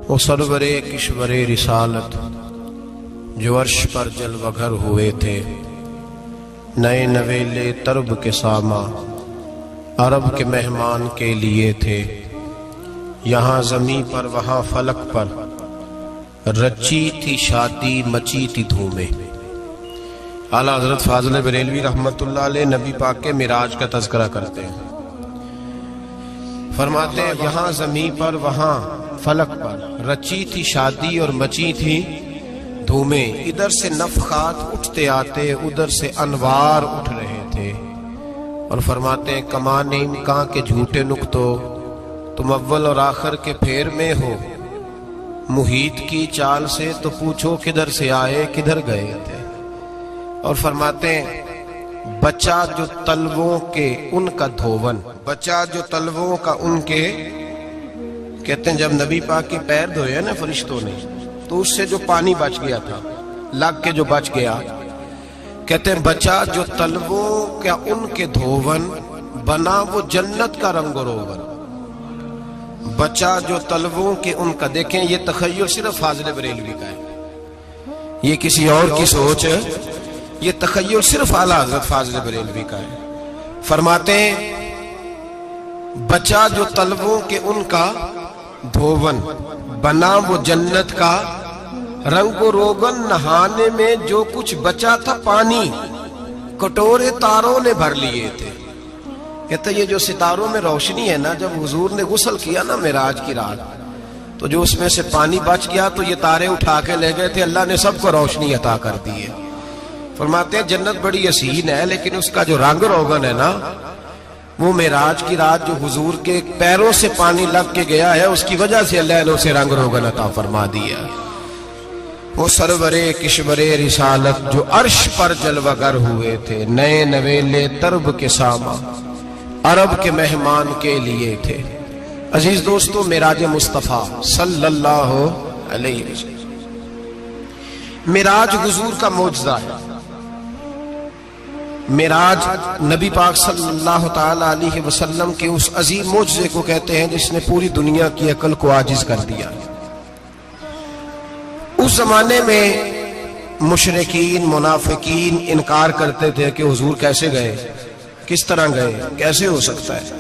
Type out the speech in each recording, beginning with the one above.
وہ سرور کشور رسالت جو عرش پر جلوہ گر ہوئے تھے، نئے نویلے طرب کے ساما عرب کے مہمان کے لیے تھے، یہاں زمیں پر وہاں فلک پر رچی تھی شادی مچی تھی دھومیں۔ اعلیٰ حضرت فاضل بریلوی رحمت اللہ علیہ نبی پاک کے معراج کا تذکرہ کرتے ہیں، فرماتے ہیں یہاں زمیں پر وہاں فلک پر رچی تھی شادی اور مچی تھی دھومیں، ادھر سے نفخات اٹھتے آتے ادھر سے انوار اٹھ رہے تھے، اور فرماتے ہیں کمان امکان کے جھوٹے نقطو تم اول اور آخر کے پھیر میں ہو، محیط کی چال سے تو پوچھو کدھر سے آئے کدھر گئے تھے۔ اور فرماتے ہیں بچہ جو تلووں کے ان کا دھوون، بچہ جو تلووں کا ان کے، کہتے ہیں جب نبی پاک کے پیر دھوئے نا فرشتوں نے تو اس سے جو پانی بچ گیا تھا لگ کے جو بچ گیا، کہتے ہیں بچہ جو تلووں کا ان کے دھوون بنا وہ جنت کا رنگ و روغن، بچہ جو تلووں کے ان کا۔ دیکھیں یہ تخیل صرف فاضل بریلوی کا ہے، یہ کسی اور کی سوچ ہے، یہ تخیل صرف اعلیٰ حضرت فاضل بریلوی کا ہے۔ فرماتے ہیں بچہ جو تلووں کے ان کا دھوون بنا وہ جنت کا رنگ و روغن، نہانے میں جو کچھ بچا تھا پانی کٹورے تاروں نے بھر لیے تھے۔ کہتے یہ جو ستاروں میں روشنی ہے نا، جب حضور نے غسل کیا نا معراج کی رات تو جو اس میں سے پانی بچ گیا تو یہ تارے اٹھا کے لے گئے تھے، اللہ نے سب کو روشنی عطا کر دی ہے۔ فرماتے ہیں جنت بڑی حسین ہے لیکن اس کا جو رنگ روغن ہے نا، وہ معراج کی رات جو حضور کے پیروں سے پانی لگ کے گیا ہے اس کی وجہ سے اللہ نے اسے رنگ روغن عطا فرما دیا۔ وہ سرور کشور رسالت جو عرش پر جلوہ گر ہوئے تھے، نئے نویلے طرب کے ساما عرب کے مہمان کے لیے تھے۔ عزیز دوستو، معراج مصطفیٰ صلی اللہ علیہ وسلم، معراج حضور کا معجزہ ہے۔ معراج نبی پاک صلی اللہ تعالی علیہ وسلم کے اس عظیم معجزے کو کہتے ہیں جس نے پوری دنیا کی عقل کو عاجز کر دیا۔ اس زمانے میں مشرکین منافقین انکار کرتے تھے کہ حضور کیسے گئے، کس طرح گئے، کیسے ہو سکتا ہے۔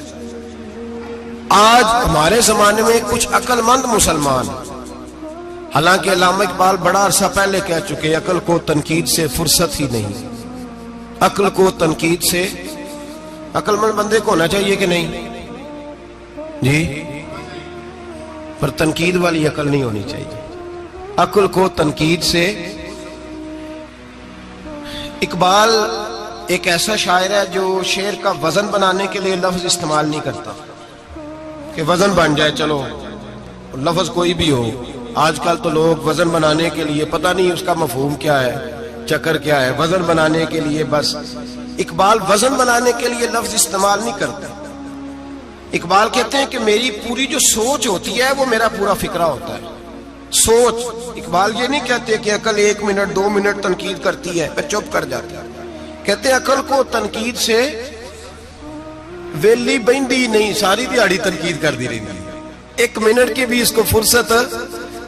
آج ہمارے زمانے میں کچھ عقل مند مسلمان، حالانکہ علامہ اقبال بڑا عرصہ پہلے کہہ چکے عقل کو تنقید سے فرصت ہی نہیں، عقل کو تنقید سے، عقل مند بندے کو ہونا چاہیے کہ نہیں جی، پر تنقید والی عقل نہیں ہونی چاہیے، عقل کو تنقید سے۔ اقبال ایک ایسا شاعر ہے جو شعر کا وزن بنانے کے لیے لفظ استعمال نہیں کرتا کہ وزن بن جائے، چلو لفظ کوئی بھی ہو۔ آج کل تو لوگ وزن بنانے کے لیے پتہ نہیں اس کا مفہوم کیا ہے، چکر کیا ہے، وزن بنانے کے لیے بس۔ اقبال وزن بنانے کے لیے لفظ استعمال نہیں کرتا۔ اقبال کہتے ہیں کہ میری پوری جو سوچ ہوتی ہے وہ میرا پورا فکرہ ہوتا ہے، سوچ۔ اقبال یہ نہیں کہتے کہ عقل 1 منٹ 2 منٹ تنقید کرتی ہے پھر چپ کر جاتی ہے، کہتے ہیں عقل کو تنقید سے ویلی بہندی نہیں، ساری دیہاڑی تنقید کر دی رہی، 1 منٹ کی بھی اس کو فرصت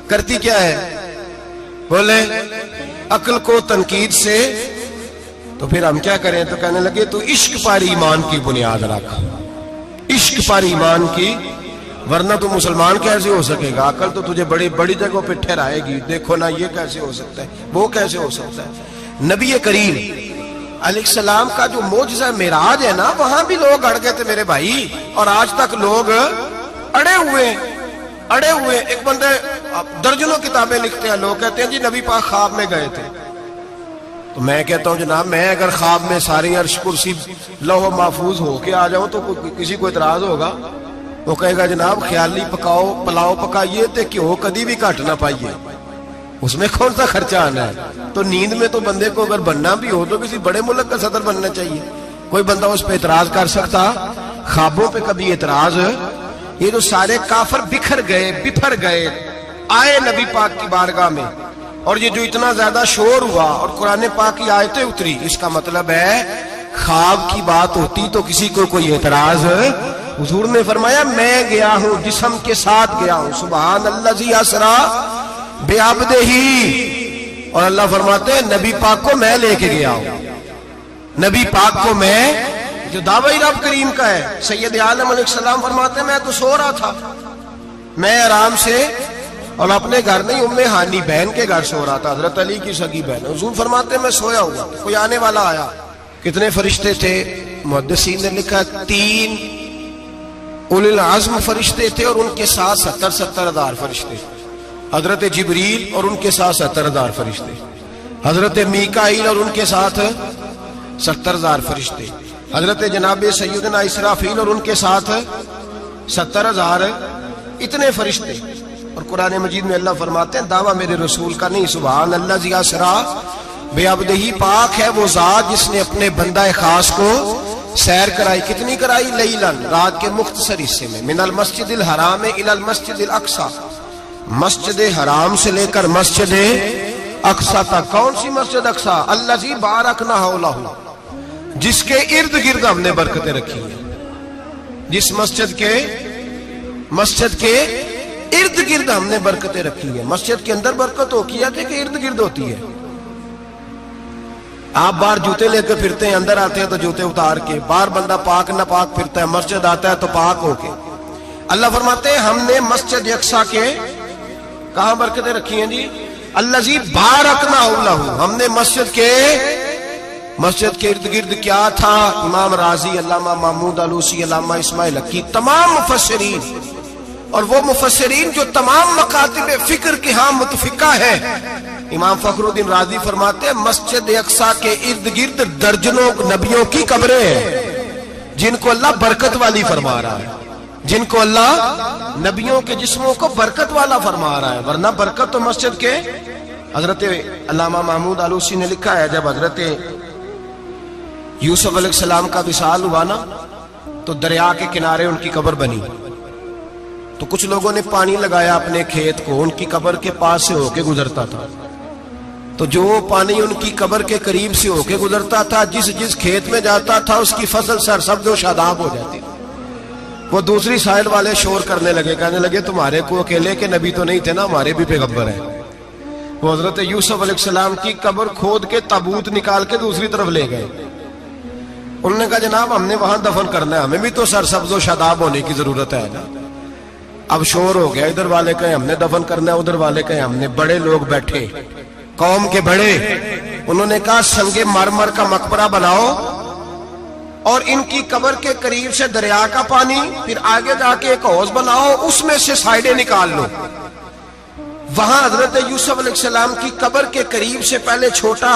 کرتی کیا ہے، بولے عقل کو تنقید سے۔ تو پھر ہم کیا کریں، تو کہنے لگے تو عشق پر ایمان کی بنیاد رکھ، عشق پر ایمان کی، ورنہ تو مسلمان کیسے ہو سکے گا، عقل تو تجھے بڑی بڑی جگہوں پہ ٹھہرائے گی، دیکھو نا یہ کیسے ہو سکتا ہے، وہ کیسے ہو سکتا ہے۔ نبی کریم علیہ السلام کا جو معجزہ معراج ہے نا، وہاں بھی لوگ اڑ گئے تھے میرے بھائی، اور آج تک لوگ اڑے ہوئے۔ ایک بندے درجنوں کتابیں لکھتے ہیں، لوگ کہتے ہیں جی نبی پاک خواب میں گئے تھے، تو میں کہتا ہوں جناب میں اگر خواب میں ساری عرش کرسی لوح محفوظ ہو کے آ جاؤں تو کسی کو اعتراض ہوگا؟ وہ کہے گا جناب خیالی پکاؤ پلاؤ پکائیے تے کیوں کدی بھی گھٹ نہ پائیے، اس میں کون سا خرچہ آنا ہے۔ تو نیند میں تو بندے کو اگر بننا بھی ہو تو کسی بڑے ملک کا صدر بننا چاہیے، کوئی بندہ اس پہ اعتراض کر سکتا؟ خوابوں پہ کبھی اعتراض؟ یہ جو سارے کافر بکھر گئے آئے نبی پاک کی بارگاہ میں، اور یہ جو اتنا زیادہ شور ہوا اور قرآن پاک کی آیتیں اتری، اس کا مطلب ہے خواب کی بات ہوتی تو کسی کو کوئی اعتراض حضور نے فرمایا میں گیا ہوں، جسم کے ساتھ گیا ہوں، سبحان الذی اسرا بعبدہ، اور اللہ فرماتے ہیں نبی پاک کو میں لے کے گیا ہوں، نبی پاک کو میں، جو دعوی رب کریم کا ہے۔ سید عالم علیہ السلام فرماتے ہیں میں تو سو رہا تھا، میں آرام سے، اور اپنے گھر نہیں، ام ہانی بہن کے گھر سو رہا تھا، حضرت علی کی سگی بہن۔ حضور فرماتے ہیں میں سویا ہوا، کوئی آنے والا آیا۔ کتنے فرشتے تھے؟ محدثین نے لکھا 3 اولی العزم فرشتے تھے، اور ان کے ساتھ 70 ہزار فرشتے، حضرت جبریل اور ان کے ساتھ 70 ہزار فرشتے، حضرت میکائیل اور ان کے ساتھ 70 ہزار فرشتے، حضرت جناب سیدنا اسرافیل اور ان کے ساتھ 70 ہزار، اتنے فرشتے۔ اور قرآن مجید میں اللہ فرماتے ہیں دعویٰ میرے رسول کا نہیں، سبحان الذی اسرا بعبدہ، پاک ہے وہ ذات جس نے اپنے بندہ خاص کو سیر کرائی۔ کتنی کرائی؟ لیلاً، رات کے مختصر حصے میں، من المسجد الحرام الی المسجد الاقصی، مسجد حرام سے لے کر مسجد اقصی تک۔ کون سی مسجد اقصی؟ الذی بارکنا حولہ، جس کے ارد گرد ہم نے برکتیں رکھی ہیں، جس مسجد کے ارد گرد ہم نے برکتیں رکھی ہیں۔ مسجد کے اندر برکت ہوتی ہے کہ ارد گرد ہوتی ہے؟ آپ باہر جوتے لے کے پھرتے ہیں، اندر آتے ہیں تو جوتے اتار کے، باہر بندہ پاک نہ پاک پھرتا ہے، مسجد آتا ہے تو پاک ہو کے۔ اللہ فرماتے ہیں ہم نے مسجد اقصی کے کہاں برکتیں رکھی ہیں جی؟ الذی بارکنا حولہ، ہم نے مسجد کے ارد گرد کیا تھا؟ امام راضی، علامہ محمود آلوسی، علامہ اسماعیل حقی، تمام مفسرین، اور وہ مفسرین جو تمام مکاتب فکر کے ہاں متفقہ ہے۔ امام فخر الدین رازی فرماتے ہیں مسجد اقصی کے ارد گرد درجنوں نبیوں کی قبریں ہیں، جن کو اللہ برکت والی فرما رہا ہے، جن کو اللہ نبیوں کے جسموں کو برکت والا فرما رہا ہے، ورنہ برکت تو مسجد کے۔ حضرت علامہ محمود آلوسی نے لکھا ہے جب حضرت یوسف علیہ السلام کا وصال ہوا نا، تو دریا کے کنارے ان کی قبر بنی، تو کچھ لوگوں نے پانی لگایا اپنے کھیت کو، ان کی قبر کے پاس سے ہو کے گزرتا تھا، تو جو پانی ان کی قبر کے قریب سے ہو کے گزرتا تھا، جس کھیت میں جاتا تھا اس کی فصل سرسبز و شاداب ہو جاتی تھی۔ وہ دوسری سائل والے شور کرنے لگے، کہنے لگے تمہارے کو اکیلے کے نبی تو نہیں تھے نا، ہمارے بھی پیغمبر ہیں۔ وہ حضرت یوسف علیہ السلام کی قبر کھود کے تابوت نکال کے دوسری طرف لے گئے۔ انہوں نے کہا جناب ہم نے وہاں دفن کرنا ہے، ہمیں بھی تو سرسبز و شاداب ہونے کی ضرورت ہے نا۔ اب شور ہو گیا، ادھر والے کہیں ہم نے دفن کرنا ہے، ادھر والے کہیں ہم نے۔ بڑے لوگ بیٹھے، قوم کے بڑے، انہوں نے کہا سنگ مرمر کا مقبرہ بناؤ، اور ان کی قبر کے قریب سے دریا کا پانی، پھر آگے جا کے ایک حوض بناؤ، اس میں سے سائیڈیں نکال لو۔ وہاں حضرت یوسف علیہ السلام کی قبر کے قریب سے پہلے چھوٹا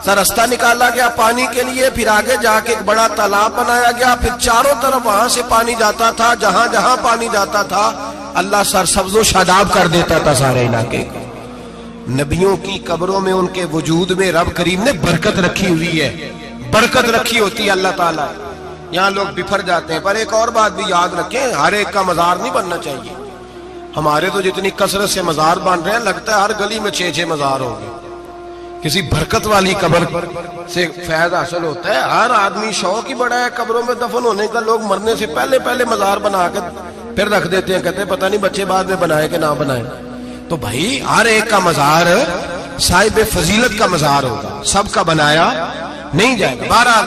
سا رستہ نکالا گیا پانی کے لیے، پھر آگے جا کے ایک بڑا تالاب بنایا گیا، پھر چاروں طرف وہاں سے پانی جاتا تھا، جہاں جہاں پانی جاتا تھا اللہ سرسبز و شاداب کر دیتا تھا سارے علاقے کو۔ نبیوں کی قبروں میں ان کے وجود میں رب کریم نے برکت رکھی ہوئی ہے، برکت رکھی ہوتی ہے اللہ تعالیٰ۔ یہاں لوگ بفر جاتے ہیں، پر ایک اور بات بھی یاد رکھیں، ہر ایک کا مزار نہیں بننا چاہیے۔ ہمارے تو جتنی کثرت سے مزار بن رہے ہیں، لگتا ہے ہر گلی میں 6 مزار ہوں گے۔ کسی برکت والی قبر سے فیض حاصل ہوتا ہے۔ ہر آدمی شوق ہی بڑا ہے قبروں میں دفن ہونے کا، لوگ مرنے سے پہلے مزار بنا کے پھر رکھ دیتے ہیں، کہتے ہیں پتہ نہیں بچے بعد میں بنائے کہ نہ بنائے۔ تو بھائی ہر ایک کا مزار صاحب فضیلت کا مزار ہوگا، سب کا بنایا نہیں جائے گا۔ بہرحال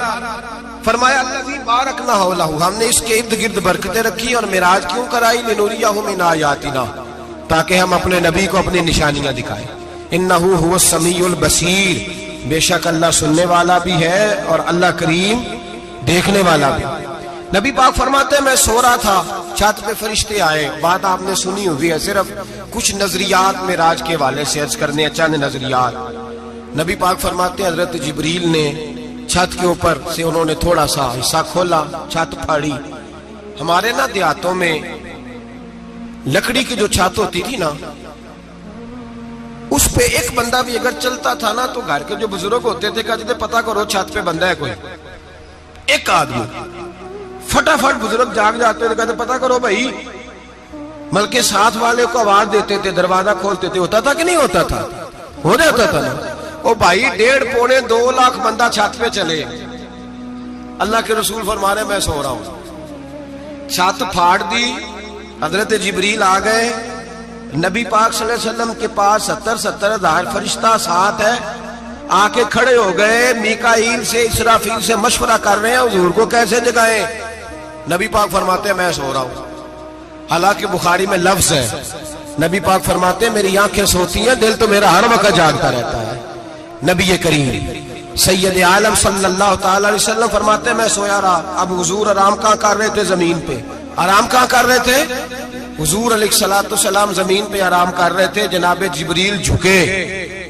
فرمایا الذی بارکنا حولہ، ہم نے اس کے ارد گرد برکتیں رکھی، اور معراج کیوں کرائی؟ لنریہ من آیاتنا، تاکہ ہم اپنے نبی کو اپنی نشانیاں دکھائیں۔ انہ هو السمیع البصیر، بے شک اللہ سننے والا بھی ہے اور اللہ کریم دیکھنے والا بھی۔ نبی پاک فرماتے ہیں میں سو رہا تھا، چھت پہ فرشتے آئے، بات آپ نے سنی ہوئی ہے، صرف کچھ نظریات معراج کے حوالے سے عرض کرنے، چند نظریات۔ نبی پاک فرماتے ہیں حضرت جبریل نے چھت کے اوپر سے انہوں نے تھوڑا سا حصہ کھولا، چھت پھاڑی۔ ہمارے نا دیہاتوں میں لکڑی کی جو چھت ہوتی تھی نا، اس پہ ایک بندہ بھی اگر چلتا تھا نا تو گھر کے جو بزرگ ہوتے تھے کہتے تھے پتہ کرو چھت پہ بندہ ہے کوئی۔ ایک آدمی فٹافٹ بزرگ جاگ جاتے تھے، کہتے پتہ کرو بھائی، بلکہ ساتھ والے کو آواز دیتے تھے، دروازہ کھولتے تھے۔ ہوتا تھا کہ نہیں ہوتا تھا؟ ہو جاتا تھا نا۔ او بھائی 1.5-2 لاکھ بندہ چھت پہ چلے، اللہ کے رسول فرما رہے میں سو رہا ہوں، چھت پھاڑ دی، حضرت جبریل آ گئے، نبی پاک صلی اللہ علیہ وسلم کے پاس 70 ہزار فرشتہ ساتھ ہے، آ کے کھڑے ہو گئے، میکائیل سے اسرافیل سے مشورہ کر رہے ہیں حضور کو کیسے جگائیں۔ نبی پاک فرماتے ہیں میں سو رہا ہوں، حالانکہ بخاری میں لفظ ہے، نبی پاک فرماتے ہیں میری آنکھیں سوتی ہیں، دل تو میرا ہر وقت جاگتا رہتا ہے۔ نبی کریم سید عالم صلی اللہ تعالی علیہ وسلم فرماتے ہیں میں سویا رہا۔ اب حضور آرام کہاں کر رہے تھے؟ زمین پہ۔ آرام کہاں کر رہے تھے؟ حضور علیہ السلام زمین پہ آرام کر رہے تھے، جناب جبریل جھکے،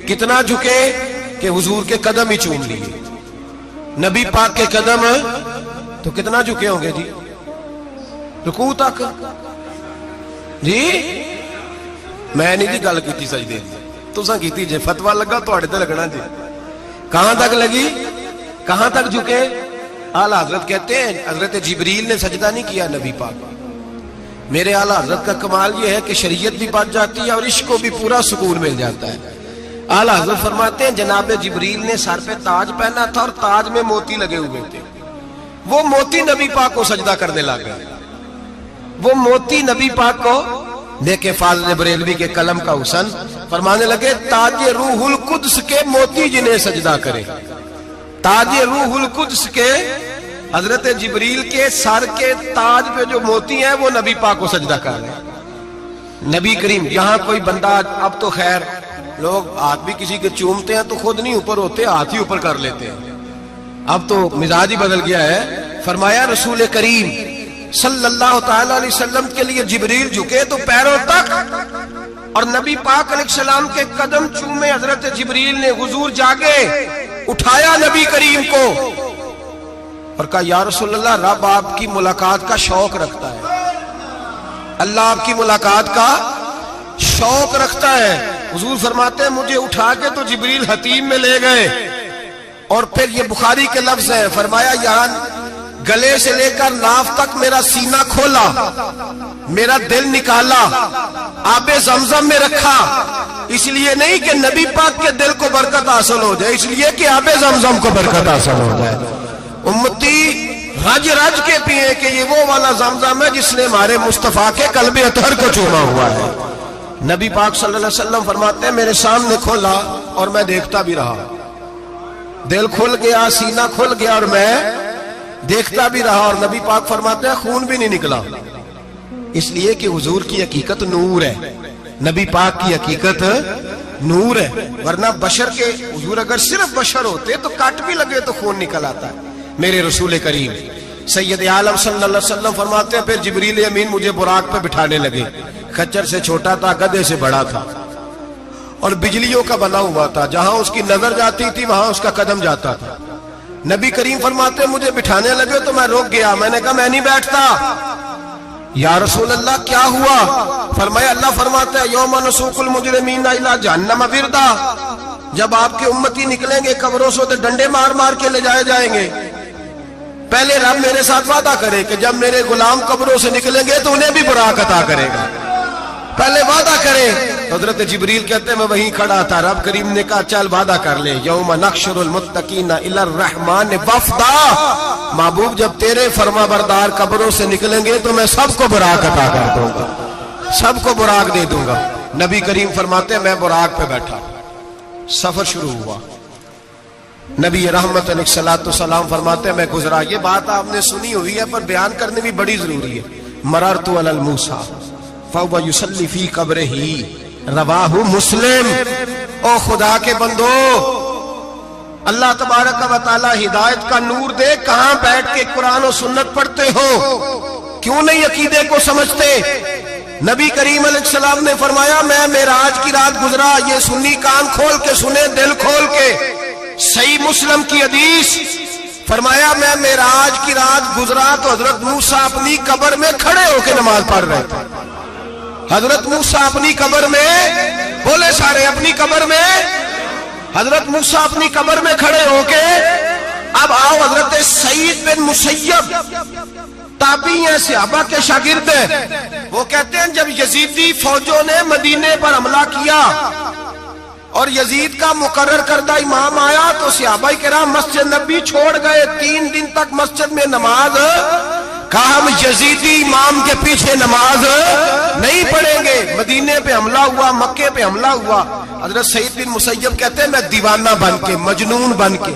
کتنا جھکے کہ حضور کے قدم ہی چوم لیے۔ نبی پاک کے قدم تو کتنا جھکے ہوں گے جی؟ رکوع تک جی؟ میں نہیں جی گل کی سجدے تساں کیتی جے، فتویٰ لگا تواڈے تے لگنا جی۔ کہاں تک لگی؟ کہاں تک جھکے؟ اعلیٰ حضرت کہتے ہیں حضرت جبریل نے سجدہ نہیں کیا نبی پاک۔ میرے اعلیٰ حضرت کا کمال یہ ہے کہ شریعت بھی بچ جاتی ہے اور عشق کو بھی پورا سکون مل جاتا ہے۔ اعلیٰ حضرت فرماتے ہیں جناب جبریل نے سر پہ تاج پہنا تھا اور تاج میں موتی لگے ہوئے تھے، وہ موتی نبی پاک کو سجدہ کرنے لگ گئے، وہ موتی نبی پاک کو دیکھیں۔ فاضل بریلوی کے قلم کا حسن فرمانے لگے تاج روح القدس کے موتی جنہیں سجدہ کرے، تاج روح القدس کے حضرت جبریل کے سر کے تاج پہ جو موتی ہیں وہ نبی پاک کو سجدہ کر رہے ہیں۔ نبی کریم یہاں کوئی بندہ، اب تو خیر لوگ ہاتھ بھی کسی کے چومتے ہیں تو خود نہیں اوپر ہوتے، ہاتھ ہی اوپر کر لیتے ہیں، اب تو مزاج ہی بدل گیا ہے۔ فرمایا رسول کریم صلی اللہ تعالی علیہ وسلم کے لیے جبریل جھکے تو پیروں تک، اور نبی پاک علیہ السلام کے قدم چومے حضرت جبریل نے۔ حضور جاگے، اٹھایا نبی کریم کو اور کہا یا رسول اللہ، رب آپ کی ملاقات کا شوق رکھتا ہے، اللہ آپ کی ملاقات کا شوق رکھتا ہے۔ حضور فرماتے ہیں مجھے اٹھا کے تو جبریل حتیم میں لے گئے، اور پھر یہ بخاری کے لفظ ہے، فرمایا یہاں گلے سے لے کر ناف تک میرا سینہ کھولا، میرا دل نکالا، آب زمزم میں رکھا، اس لیے نہیں کہ نبی پاک کے دل کو برکت حاصل ہو جائے، اس لیے کہ آب زمزم کو برکت حاصل ہو جائے۔ امتی رج رج کے پیئے کہ یہ وہ والا زمزم ہے جس نے ہمارے مصطفیٰ کے قلب اطہر کو چوما ہوا ہے۔ نبی پاک صلی اللہ علیہ وسلم فرماتے ہیں میرے سامنے کھولا اور میں دیکھتا بھی رہا، دل کھل گیا، سینہ کھل گیا اور میں دیکھتا بھی رہا، اور نبی پاک فرماتے ہیں خون بھی نہیں نکلا، اس لیے کہ حضور کی حقیقت نور ہے، نبی پاک کی حقیقت نور ہے، ورنہ بشر کے حضور اگر صرف بشر ہوتے تو کٹ بھی لگے تو خون نکل آتا ہے۔ میرے رسول کریم سید عالم صلی اللہ علیہ وسلم فرماتے ہیں پھر جبریل امین مجھے براق پہ بٹھانے لگے، خچر سے چھوٹا تھا، گدھے سے بڑا تھا، اور بجلیوں کا بنا ہوا تھا، جہاں اس کی نظر جاتی تھی وہاں اس کا قدم جاتا تھا۔ نبی کریم فرماتے ہیں مجھے بٹھانے لگے تو میں رک گیا، میں نے کہا میں نہیں بیٹھتا۔ یا رسول اللہ کیا ہوا؟ فرمایا اللہ فرماتا ہے یوم نسوق المجرمین الی جہنم وردا، جب آپ کے امتی نکلیں گے قبروں سے تو ڈنڈے مار مار کے لے جائے جائیں گے۔ پہلے رب میرے ساتھ وعدہ کرے کہ جب میرے غلام قبروں سے نکلیں گے تو انہیں بھی براق عطا کرے گا، پہلے وعدہ کرے۔ حضرت جبریل کہتے ہیں میں وہیں کھڑا تھا، رب کریم نے کہا چل وعدہ کر لے، یوم نحشر المتقین الی الرحمن وفدا، محبوب جب تیرے فرما بردار قبروں سے نکلیں گے تو میں سب کو براق عطا کر دوں گا، سب کو براق دے دوں گا۔ نبی کریم فرماتے ہیں میں براق پہ بیٹھا، سفر شروع ہوا، نبی رحمت علیہ السلام فرماتے ہیں میں گزرا۔ یہ بات آپ نے سنی ہوئی ہے پر بیان کرنے بھی بڑی ضروری ہے۔ مررت علی الموسیٰ فہو یصلی فی قبرہ، رواہ مسلم۔ او خدا کے بندو، اللہ تبارک و تعالی ہدایت کا نور دے، کہاں بیٹھ کے قرآن و سنت پڑھتے ہو؟ کیوں نہیں عقیدے کو سمجھتے؟ نبی کریم علیہ السلام نے فرمایا میں معراج کی رات گزرا، یہ سنی کان کھول کے سنے، دل کھول کے، صحیح مسلم کی حدیث، فرمایا میں معراج کی رات گزرا تو حضرت موسیٰ اپنی قبر میں کھڑے ہو کے نماز پڑھ رہے تھے۔ حضرت موسیٰ اپنی قبر میں، بولے سارے اپنی قبر میں، حضرت موسیٰ اپنی قبر میں کھڑے ہو کے۔ اب آؤ حضرت سعید بن مسیب تابعی ہیں، صحابہ کے شاگرد ہیں، وہ کہتے ہیں جب یزیدی فوجوں نے مدینے پر حملہ کیا اور یزید کا مقرر کردہ امام آیا تو صحابہ کرام مسجد نبی چھوڑ گئے، 3 دن تک مسجد میں نماز کہا ہم یزیدی امام کے پیچھے نماز نہیں پڑھیں گے. مدینے پہ حملہ ہوا, مکے پہ حملہ ہوا. حضرت سعید بن مسیب کہتے ہیں میں دیوانہ بن کے, مجنون بن کے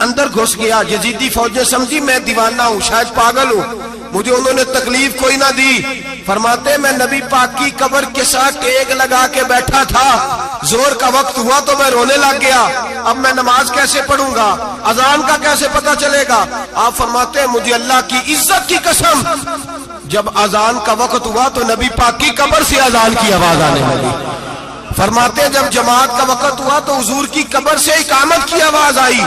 اندر گھس گیا. یزیدی فوجیں سمجھی میں دیوانہ ہوں, شاید پاگل ہوں, مجھے انہوں نے تکلیف کوئی نہ دی. فرماتے میں نبی پاک کی قبر کے ساتھ ٹیک لگا کے بیٹھا تھا, زور کا وقت ہوا تو میں رونے لگ گیا. اب میں نماز کیسے پڑھوں گا, اذان کا کیسے پتہ چلے گا. آپ فرماتے ہیں مجھے اللہ کی عزت کی قسم, جب اذان کا وقت ہوا تو نبی پاک کی قبر سے اذان کی آواز آنے لگی. فرماتے ہیں جب جماعت کا وقت ہوا تو حضور کی قبر سے اقامت کی آواز آئی,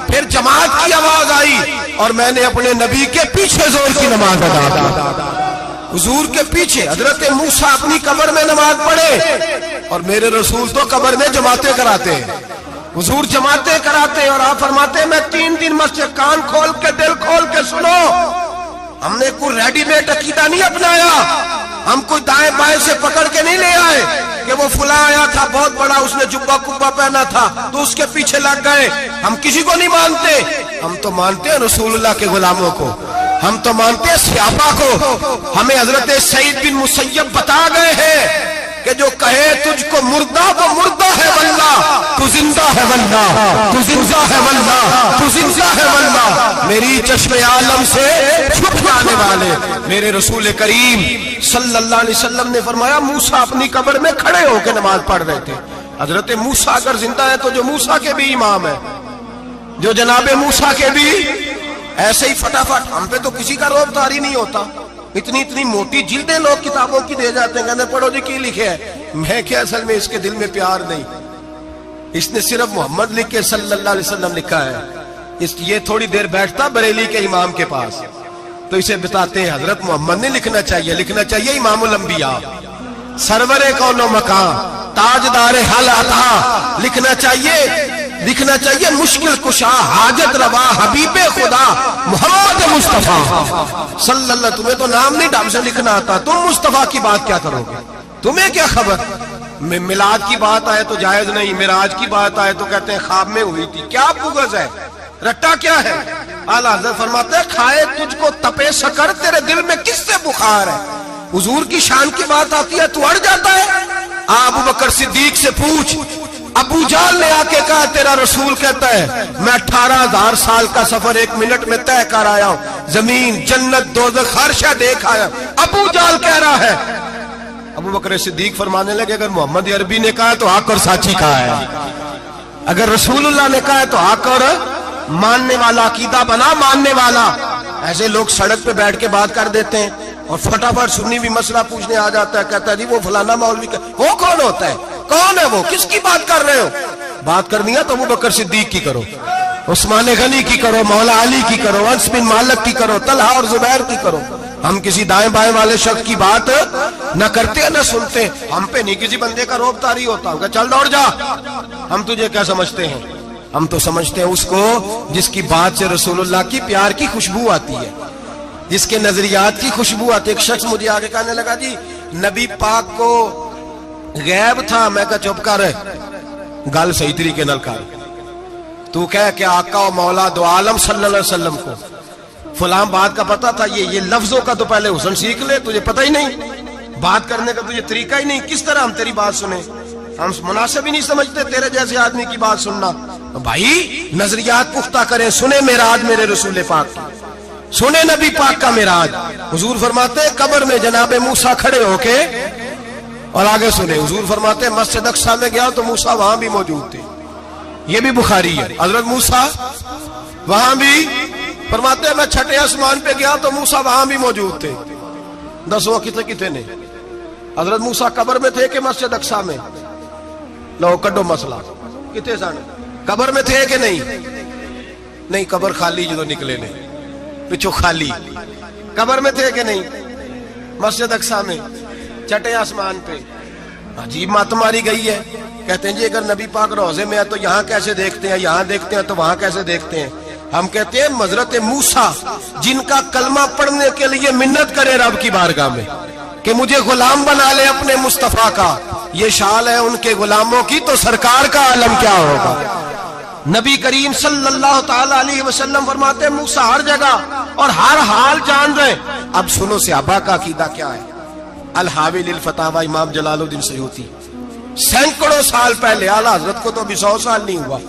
پھر جماعت کی آواز آئی, اور میں نے اپنے نبی کے پیچھے زور کی نماز ادا کی. حضور کے پیچھے حضرت موسیٰ اپنی قبر میں نماز پڑھے, اور میرے رسول تو قبر میں جماعتیں کراتے ہیں. حضور جماعتیں کراتے, اور آپ فرماتے ہیں میں 3 دن مسجد, کان کھول کے دل کھول کے سنو, ہم نے کوئی ریڈی میڈ عقیدہ نہیں اپنایا, ہم کوئی دائیں بائیں سے پکڑ کے نہیں لے آئے کہ وہ فلاں آیا تھا بہت بڑا, اس نے جبہ کبہ پہنا تھا تو اس کے پیچھے لگ گئے. ہم کسی کو نہیں مانتے, ہم تو مانتے ہیں رسول اللہ کے غلاموں کو, ہم تو مانتے ہیں صحابہ کو. ہمیں حضرت سعید بن مسیب بتا گئے ہیں کہ جو کہے تجھ کو مردہ وہ مردہ ہے واللہ, تو زندہ ہے واللہ, تو زندہ ہے واللہ, تو زندہ ہے واللہ. میری چشم عالم سے چھپ جانے والے میرے رسول کریم صلی اللہ علیہ وسلم نے فرمایا موسیٰ اپنی قبر میں کھڑے ہو کے نماز پڑھ رہے تھے. حضرت موسیٰ اگر زندہ ہے تو جو موسیٰ کے بھی امام ہے, جو جناب موسیٰ کے بھی ایسے ہی فٹافٹ. ہم پہ تو کسی کا روب طاری نہیں ہوتا, اتنی موٹی جلدیں لوگ کتابوں کی دے جاتے ہیں, کہتے ہیں پڑھو جی کی لکھے ہے. میں کیا, اصل میں اس کے دل میں پیار نہیں, اس نے صرف محمد لکھ کے صلی اللہ علیہ وسلم لکھا ہے. یہ تھوڑی دیر بیٹھتا بریلی کے امام کے پاس تو اسے بتاتے ہیں حضرت محمد نے لکھنا چاہیے, لکھنا چاہیے امام الانبیاء, سرور کون و مکان, تاجدار حل عطا, لکھنا چاہیے مشکل کشا, حاجت روا, حبیب خدا محمد مصطفیٰ صلی اللہ. تمہیں تو نام نہیں ڈھنگ سے لکھنا آتا, تم مصطفیٰ کی بات کیا کرو گے, تمہیں کیا خبر. میلاد کی بات آئے تو جائز نہیں, معراج کی بات آئے تو کہتے ہیں خواب میں ہوئی تھی. کیا بغض ہے, رٹا کیا ہے. اعلیٰ حضرت فرماتے ہیں کھائے تجھ کو تپے سکر, تیرے دل میں کس سے بخار ہے. حضور کی شان کی بات آتی ہے تو اڑ جاتا ہے. ابو بکر صدیق سے پوچھ, ابو جہل نے آ کے کہا تیرا رسول کہتا ہے میں 18,000 سال کا سفر 1 منٹ میں طے کر آیا ہوں, زمین جنت دوزخ ہر شے دیکھ آیا. ابو جہل کہہ رہا ہے. ابو بکر صدیق فرمانے لگے اگر محمد عربی نے کہا تو حق اور سچی کہا ہے, اگر رسول اللہ نے کہا ہے تو حق اور ماننے والا, عقیدہ بنا ماننے والا. ایسے لوگ سڑک پہ بیٹھ کے بات کر دیتے ہیں اور فٹافٹ سنی بھی مسئلہ پوچھنے آ جاتا ہے, کہتا ہے جی وہ فلانا مولوی کا, وہ کون ہوتا ہے, کون ہے وہ, کس کی بات کر رہے ہو. بات کرنی ہے تو ابو بکر صدیق کی کرو, عثمان غنی کی کرو, مولا علی کی کرو, انس بن مالک کی کرو, طلحہ اور زبیر کی کرو. ہم کسی دائیں بائیں والے شخص کی بات نہ کرتے نہ سنتے. ہم پہ نہیں کسی بندے کا روب طاری ہوتا, کہ چل دوڑ جا, ہم تجھے کیا سمجھتے ہیں. ہم تو سمجھتے ہیں اس کو جس کی بات سے رسول اللہ کی پیار کی خوشبو آتی ہے, جس کے نظریات کی خوشبو آتی ہے. ایک شخص مجھے آگے کہنے لگا جی نبی پاک کو غیب تھا. میں کہا چپ کر, گل صحیح طریقے نال کر. تو کہہ کہ آقا و مولا دو عالم صلی اللہ علیہ وسلم کو فلاں بات کا پتا تھا, یہ لفظوں کا تو پہلے حسن سیکھ لے, تجھے پتہ ہی نہیں, بات کرنے کا تجھے طریقہ ہی نہیں, کس طرح ہم تیری بات سنیں. ہم مناسب ہی نہیں سمجھتے تیرے جیسے آدمی کی بات سننا. بھائی نظریات پختہ کریں, سنیں معراج میرے رسول پاک کی, سنیں نبی پاک کا معراج. حضور فرماتے قبر میں جناب موسیٰ کھڑے ہو کے, اور آگے سنیں حضور فرماتے مسجد اقصی میں گیا تو موسیٰ وہاں بھی موجود تھے. یہ بھی بخاری ہے. حضرت موسیٰ وہاں بھی, فرماتے ہیں میں 6 آسمان پہ گیا تو موسیٰ وہاں بھی موجود تھے. 10 کتنے نے حضرت موسیٰ قبر میں تھے کہ مسجد اقصی میں؟ لو کڈو مسئلہ, کتنے سن قبر میں تھے کہ نہیں, قبر خالی جو نکلے نے پچھو خالی, قبر میں تھے کہ نہیں, مسجد اقصی میں 6 آسمان پہ. عجیب مات ماری گئی ہے. کہتے ہیں جی اگر نبی پاک روضے میں ہے تو یہاں کیسے دیکھتے ہیں, یہاں دیکھتے ہیں تو وہاں کیسے دیکھتے ہیں. ہم کہتے ہیں حضرت موسیٰ جن کا کلمہ پڑھنے کے لیے منت کرے رب کی بارگاہ میں کہ مجھے غلام بنا لے اپنے مصطفیٰ کا, یہ شان ہے ان کے غلاموں کی, تو سرکار کا عالم کیا ہوگا. نبی کریم صلی اللہ تعالی علیہ وسلم فرماتے ہیں موسیٰ ہر جگہ اور ہر حال جان رہے. اب سنو صحابہ کا عقیدہ کیا ہے. الحاوی للفتاوی امام جلال الدین سیوطی سینکڑوں سال پہلے، اعلیٰ حضرت کو تو ابھی 100 سال نہیں ہوا،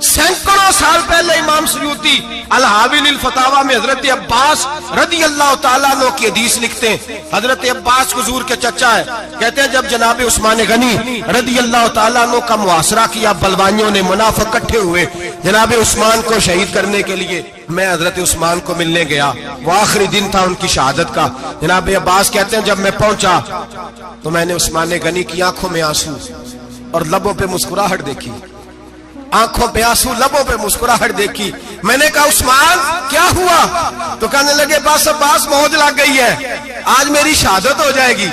سینکڑوں سال پہلے امام سیوطی الحاوی للفتاوی میں حضرت عباس رضی اللہ تعالیٰ عنہ کی حدیث لکھتے ہیں. حضرت عباس حضور کے چچا ہے، کہتے ہیں جب جناب عثمان غنی رضی اللہ تعالیٰ عنہ کا محاصرہ کیا، بلوانیوں نے منافق اکٹھے ہوئے جناب عثمان کو شہید کرنے کے لیے، میں حضرت عثمان کو ملنے گیا، وہ آخری دن تھا ان کی شہادت کا. جناب عباس کہتے ہیں جب میں پہنچا تو میں نے عثمان غنی کی آنکھوں میں آنسو اور لبوں پہ مسکراہٹ دیکھی، آنکھوں پہ آنسو لبوں پہ مسکراہٹ دیکھی. میں نے کہا عثمان کیا ہوا؟ تو کہنے لگے بس عباس موج لگ گئی ہے، آج میری شہادت ہو جائے گی.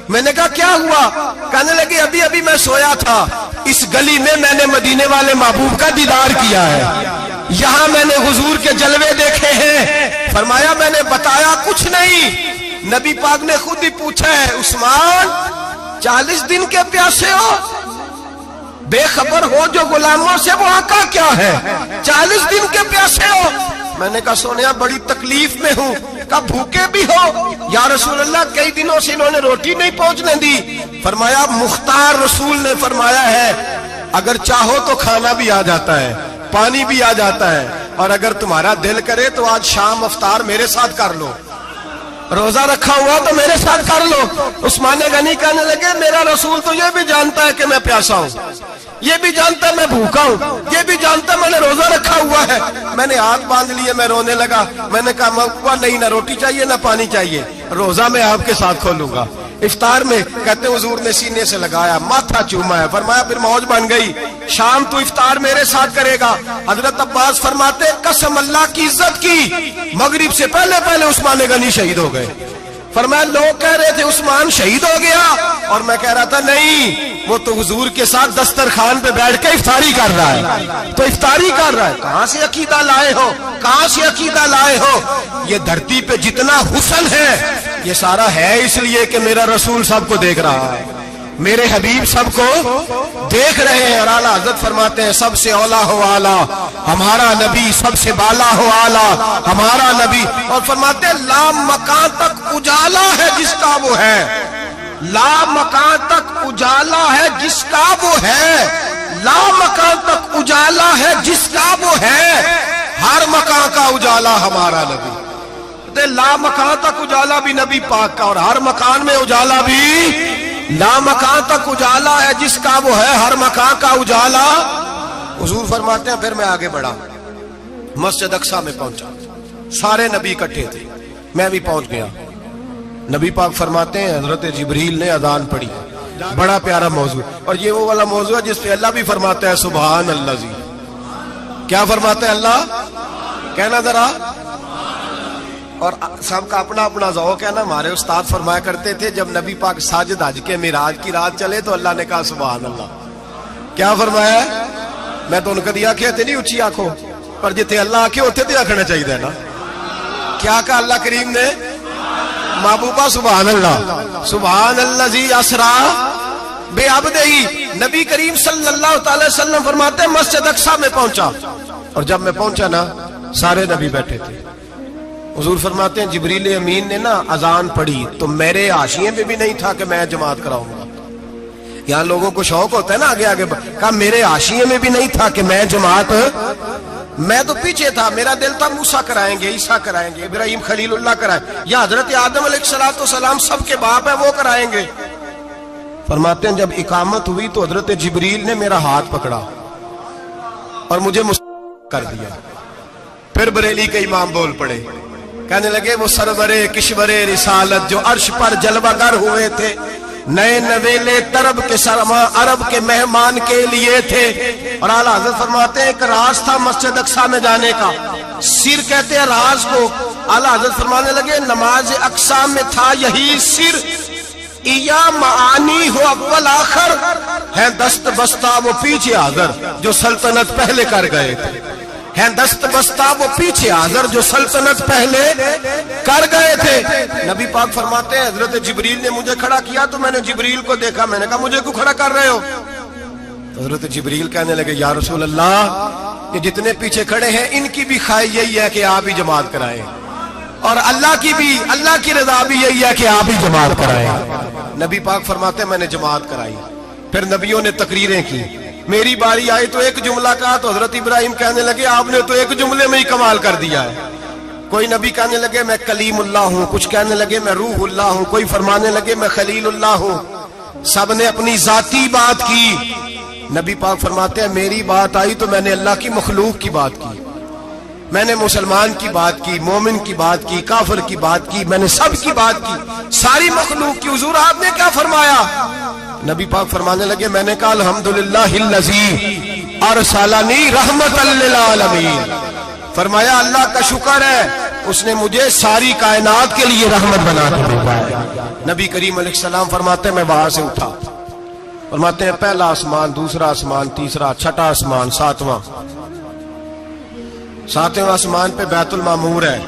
میں نے کہا کیا ہوا؟ کہنے لگے ابھی ابھی میں سویا تھا، اس گلی میں نے مدینے والے محبوب کا دیدار کیا ہے، یہاں میں نے حضور کے جلوے دیکھے ہیں. فرمایا میں نے بتایا کچھ نہیں. نبی پاک نے خود ہی پوچھا ہے عثمان 40 دن کے پیاسے ہو؟ بے خبر ہو جو غلاموں سے، وہ آقا کیا ہے؟ 40 دن کے پیاسے ہو؟ میں نے کہا سونیا بڑی تکلیف میں ہوں. کہا بھوکے بھی ہو؟ یا رسول اللہ کئی دنوں سے انہوں نے روٹی نہیں پہنچنے دی. فرمایا مختار رسول نے فرمایا ہے اگر چاہو تو کھانا بھی آ جاتا ہے، پانی بھی آ جاتا ہے، اور اگر تمہارا دل کرے تو آج شام افطار میرے ساتھ کر لو، روزہ رکھا ہوا تو میرے ساتھ کر لو. عثمان غنی کہنے لگے میرا رسول تو یہ بھی جانتا ہے کہ میں پیاسا ہوں، یہ بھی جانتا ہے میں بھوکا ہوں، یہ بھی جانتا ہے میں نے روزہ رکھا ہوا ہے. میں نے ہاتھ باندھ لیے، میں رونے لگا. میں نے کہا مکوا نہیں، نہ روٹی چاہیے نہ پانی چاہیے، روزہ میں آپ کے ساتھ کھولوں گا. افطار میں کہتے حضور نے سینے سے لگایا، ماتھا چوما ہے، فرمایا پھر موج بن گئی، شام تو افطار میرے ساتھ کرے گا. حضرت عباس فرماتے قسم اللہ کی عزت کی مغرب سے پہلے پہلے عثمان غنی شہید ہو گئے. فرمایا لوگ کہہ رہے تھے عثمان شہید ہو گیا، اور میں کہہ رہا تھا نہیں، وہ تو حضور کے ساتھ دسترخوان پہ بیٹھ کے افطاری کر رہا ہے، تو افطاری کر رہا ہے. کہاں سے عقیدہ لائے ہو؟ کہاں سے عقیدہ لائے ہو؟ یہ دھرتی پہ جتنا حسن ہے یہ سارا ہے اس لیے کہ میرا رسول سب کو دیکھ رہا ہے، میرے حبیب سب کو دیکھ رہے ہیں. اور اعلیٰ حضرت فرماتے ہیں سب سے اولا ہو اعلیٰ ہمارا نبی، سب سے بالا ہو اعلیٰ ہمارا نبی. اور فرماتے ہیں لا مکان تک اجالا ہے جس کا وہ ہے، لا مکان تک اجالا ہے جس کا وہ ہے، لا مکان تک اجالا ہے جس کا وہ ہے، ہر مکان کا اجالا ہمارا نبی. لا مکان تک اجالا بھی نبی پاک کا، اور ہر مکان میں اجالا بھی لا مکان تک اجالا ہے جس کا وہ ہے، ہر مکان کا اجالا. حضور فرماتے ہیں پھر میں آگے بڑھا، مسجد اقصی میں پہنچا، سارے نبی اکٹھے تھے، میں بھی پہنچ گیا. نبی پاک فرماتے ہیں حضرت جبریل نے اذان پڑھی. بڑا پیارا موضوع، اور یہ وہ والا موضوع ہے جس پہ اللہ بھی فرماتا ہے سبحان اللہ. جی کیا فرماتا ہے اللہ؟ کہنا ذرا. اور سب کا اپنا اپنا ذوق ہے نا. ہمارے استاد فرمایا کرتے تھے جب نبی پاک ساجد حج کے معراج کی رات چلے تو اللہ نے کہا سبحان اللہ. کیا فرمایا؟ میں تو ان کو دیا کہ نہیں اچھی آنکھوں پر جتنے اللہ آنکھیں ہوتے تھے رکھنا چاہیے نا. کیا کہا اللہ کریم نے؟ محبوبہ سبحان اللہ. سبحان اللہ زی اسرا بے عبدہی. نبی کریم صلی اللہ تعالی وسلم فرماتے ہیں مسجد اقصی میں پہنچا، اور جب میں پہنچا نا سارے نبی بیٹھے تھے. حضور فرماتے ہیں جبریل امین نے نا اذان پڑھی تو میرے حاشیے میں بھی نہیں تھا کہ میں جماعت کراؤں گا. یہاں لوگوں کو شوق ہوتا ہے نا آگے آگے، کہا میرے حاشیے میں بھی نہیں تھا کہ میں جماعت، میں تو پیچھے تھا. میرا دل تھا موسیٰ کرائیں گے، عیسیٰ کرائیں گے، ابراہیم خلیل اللہ کرائیں، یا حضرت آدم علیہ السلام سب کے باپ ہے وہ کرائیں گے. فرماتے ہیں جب اقامت ہوئی تو حضرت جبریل نے میرا ہاتھ پکڑا اور مجھے کر دیا. پھر بریلی کے امام بول پڑے، کہنے لگے وہ سرورے کشورے رسالت جو عرش پر جلوہ گر ہوئے تھے، نئے نویلے طرب کے سرما عرب کے مہمان کے لیے تھے. اور اعلیٰ حضرت فرماتے ہیں ایک راز تھا مسجد اقصی میں جانے کا، سر کہتے ہیں راز کو. اعلیٰ حضرت فرمانے لگے نماز اقصی میں تھا یہی سر، یا معانی ہو اول آخر ہے دست بستہ وہ پیچھے حاضر جو سلطنت پہلے کر گئے تھے، ہے دست بستہ وہ پیچھے حاضر جو سلطنت پہلے کر گئے تھے. نبی پاک فرماتے ہیں حضرت جبریل نے مجھے کھڑا کیا تو میں نے جبریل کو دیکھا. میں نے کہا مجھے کیوں کھڑا کر رہے ہو؟ حضرت جبریل کہنے لگے یا رسول اللہ کہ جتنے پیچھے کھڑے ہیں ان کی بھی خواہش یہی ہے کہ آپ ہی جماعت کرائیں، اور اللہ کی رضا بھی یہی ہے کہ آپ ہی جماعت کرائیں۔ نبی پاک فرماتے ہیں میں نے جماعت کرائی، پھر نبیوں نے تقریریں کی، میری باری آئی تو ایک جملہ کہا تو حضرت ابراہیم کہنے لگے آپ نے تو ایک جملے میں ہی کمال کر دیا ہے۔ کوئی نبی کہنے لگے میں کلیم اللہ ہوں، کچھ کہنے لگے میں روح اللہ ہوں، کوئی فرمانے لگے میں خلیل اللہ ہوں، سب نے اپنی ذاتی بات کی۔ نبی پاک فرماتے ہیں میری بات آئی تو میں نے اللہ کی مخلوق کی بات کی، میں نے مسلمان کی بات کی، مومن کی بات کی، کافر کی بات کی، میں نے سب کی بات کی، ساری مخلوق کی۔ حضور آپ نے کیا فرمایا؟ نبی پاک فرمانے لگے میں نے کہا الحمدللہ الذی ارسلنی رحمۃ للعالمین، فرمایا اللہ کا شکر ہے اس نے مجھے ساری کائنات کے لیے رحمت بنا کے بھیجا ہے۔ نبی کریم علیہ السلام فرماتے ہیں میں وہاں سے اٹھا، فرماتے ہیں پہلا آسمان، دوسرا آسمان، تیسرا، چھٹا آسمان، ساتواں آسمان پہ بیت المعمور ہے،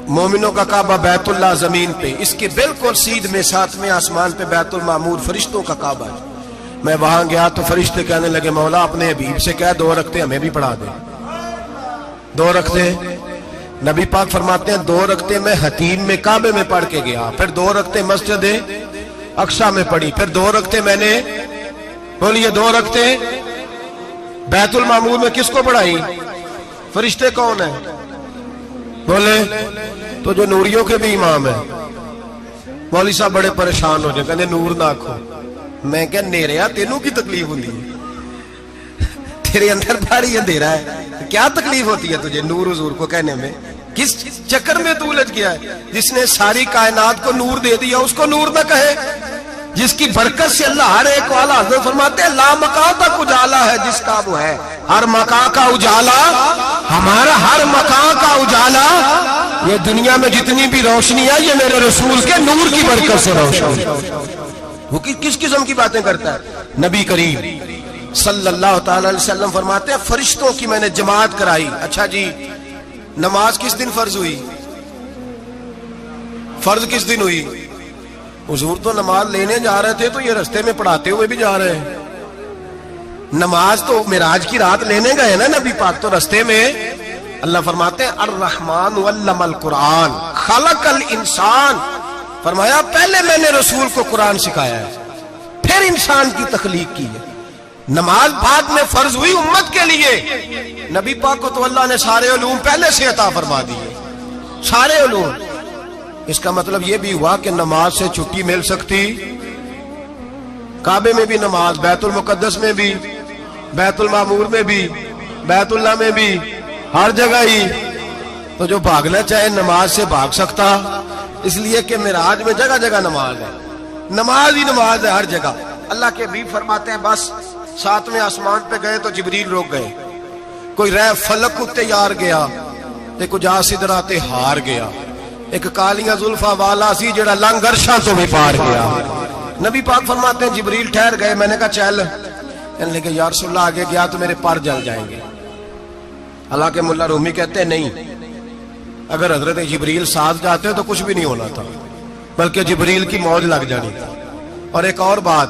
مومنوں کا کعبہ بیت اللہ زمین پہ، اس کے بالکل سیدھ میں ساتویں آسمان پہ بیت المعمور فرشتوں کا کعبہ ہے۔ میں وہاں گیا تو فرشتے کہنے لگے مولا اپنے حبیب سے کہہ 2 رکعتیں ہمیں بھی پڑھا دے، 2 رکعتیں۔ نبی پاک فرماتے ہیں 2 رکعتیں میں حتیم میں کعبے میں پڑھ کے گیا، پھر 2 رکعتیں مسجد اقصی میں پڑھی، پھر 2 رکعتیں میں نے بولیے 2 رکعتیں بیت المعمور میں کس کو پڑھائی؟ فرشتے کون ہیں بولے؟ تو جو نوریوں کے بھی امام ہیں۔ مولوی صاحب بڑے پریشان ہو جائے، کہنے نور نہ آکھو۔ میں کہ نیریا تینوں کی تکلیف ہوتی ہے، تیرے اندر بھاری اندھیرا ہے، کیا تکلیف ہوتی ہے تجھے نور حضور کو کہنے میں؟ کس چکر میں تو الجھ گیا ہے؟ جس نے ساری کائنات کو نور دے دیا اس کو نور نہ کہے؟ جس کی برکت سے اللہ ہر ایک والا، حضرت فرماتے ہیں لا مکان تک اجالا ہے جس کا وہ ہے، ہر مکان کا اجالا ہمارا، ہر مکان کا اجالا، یہ دنیا میں جتنی بھی روشنی ہے یہ میرے رسول کے نور کی برکت سے روشنی۔ وہ کس قسم کی باتیں کرتا ہے؟ نبی کریم صلی اللہ تعالی علیہ وسلم فرماتے ہیں فرشتوں کی میں نے جماعت کرائی۔ اچھا جی نماز کس دن فرض ہوئی؟ فرض کس دن ہوئی؟ حضور تو نماز لینے جا رہے تھے تو یہ رستے میں پڑھاتے ہوئے بھی جا رہے ہیں۔ نماز تو معراج کی رات لینے گئے نا نبی پاک، تو رستے میں اللہ فرماتے ہیں الرحمن علم القرآن خلق الانسان، فرمایا پہلے میں نے رسول کو قرآن سکھایا ہے پھر انسان کی تخلیق کی ہے۔ نماز بعد میں فرض ہوئی امت کے لیے، نبی پاک کو تو اللہ نے سارے علوم پہلے سے عطا فرما دیے، سارے علوم۔ اس کا مطلب یہ بھی ہوا کہ نماز سے چھٹی مل سکتی، کعبے میں بھی نماز، بیت المقدس میں بھی، بیت المعمور میں بھی، بیت اللہ میں بھی، ہر جگہ ہی۔ تو جو بھاگنا چاہے نماز سے بھاگ سکتا، اس لیے کہ معراج میں جگہ جگہ نماز ہے، نماز ہی نماز ہے ہر جگہ۔ اللہ کے حبیب فرماتے ہیں بس 7ویں آسمان پہ گئے تو جبریل روک گئے، کوئی رہ فلک کو تیار گیا تے کچھ سدرا تے ہار گیا، ایک کالیاں زلفا والا سی جڑا لنگ عرشاں تو بھی پار گیا۔ نبی پاک فرماتے ہیں جبریل ٹھہر گئے، میں نے کہا چل، کہنے لگے یا رسول اللہ آگے گیا تو میرے پر جل جائیں گے۔ حالانکہ ملا رومی کہتے ہیں نہیں، اگر حضرت جبریل ساتھ جاتے تو کچھ بھی نہیں ہونا تھا، بلکہ جبریل کی موج لگ جانی تھی۔ اور ایک اور بات،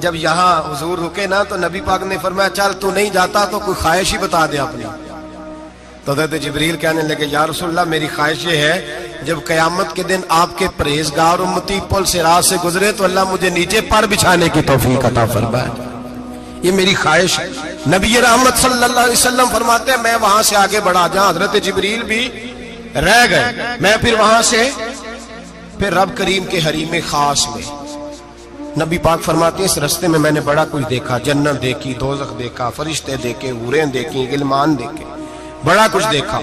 جب یہاں حضور رکے نا تو نبی پاک نے فرمایا چل تو نہیں جاتا تو کوئی خواہش ہی بتا دے اپنی۔ تو حضرت جبریل کہنے لگے یا رسول اللہ میری خواہش یہ ہے جب قیامت کے دن آپ کے پرہیزگار امتی پل صراط سے گزرے تو اللہ مجھے نیچے پر بچھانے کی توفیق عطا فرمائے، یہ میری خواہش ہے۔ نبی رحمت صلی اللہ علیہ وسلم فرماتے ہیں میں وہاں سے آگے بڑھا جہاں حضرت جبریل بھی رہ گئے، میں پھر وہاں سے پھر رب کریم کے حریم خاص میں۔ نبی پاک فرماتے ہیں اس رستے میں میں نے بڑا کچھ دیکھا، جنت دیکھی، دوزخ دیکھا، فرشتے دیکھے، حوریں دیکھی، غلمان دیکھے، بڑا کچھ دیکھا۔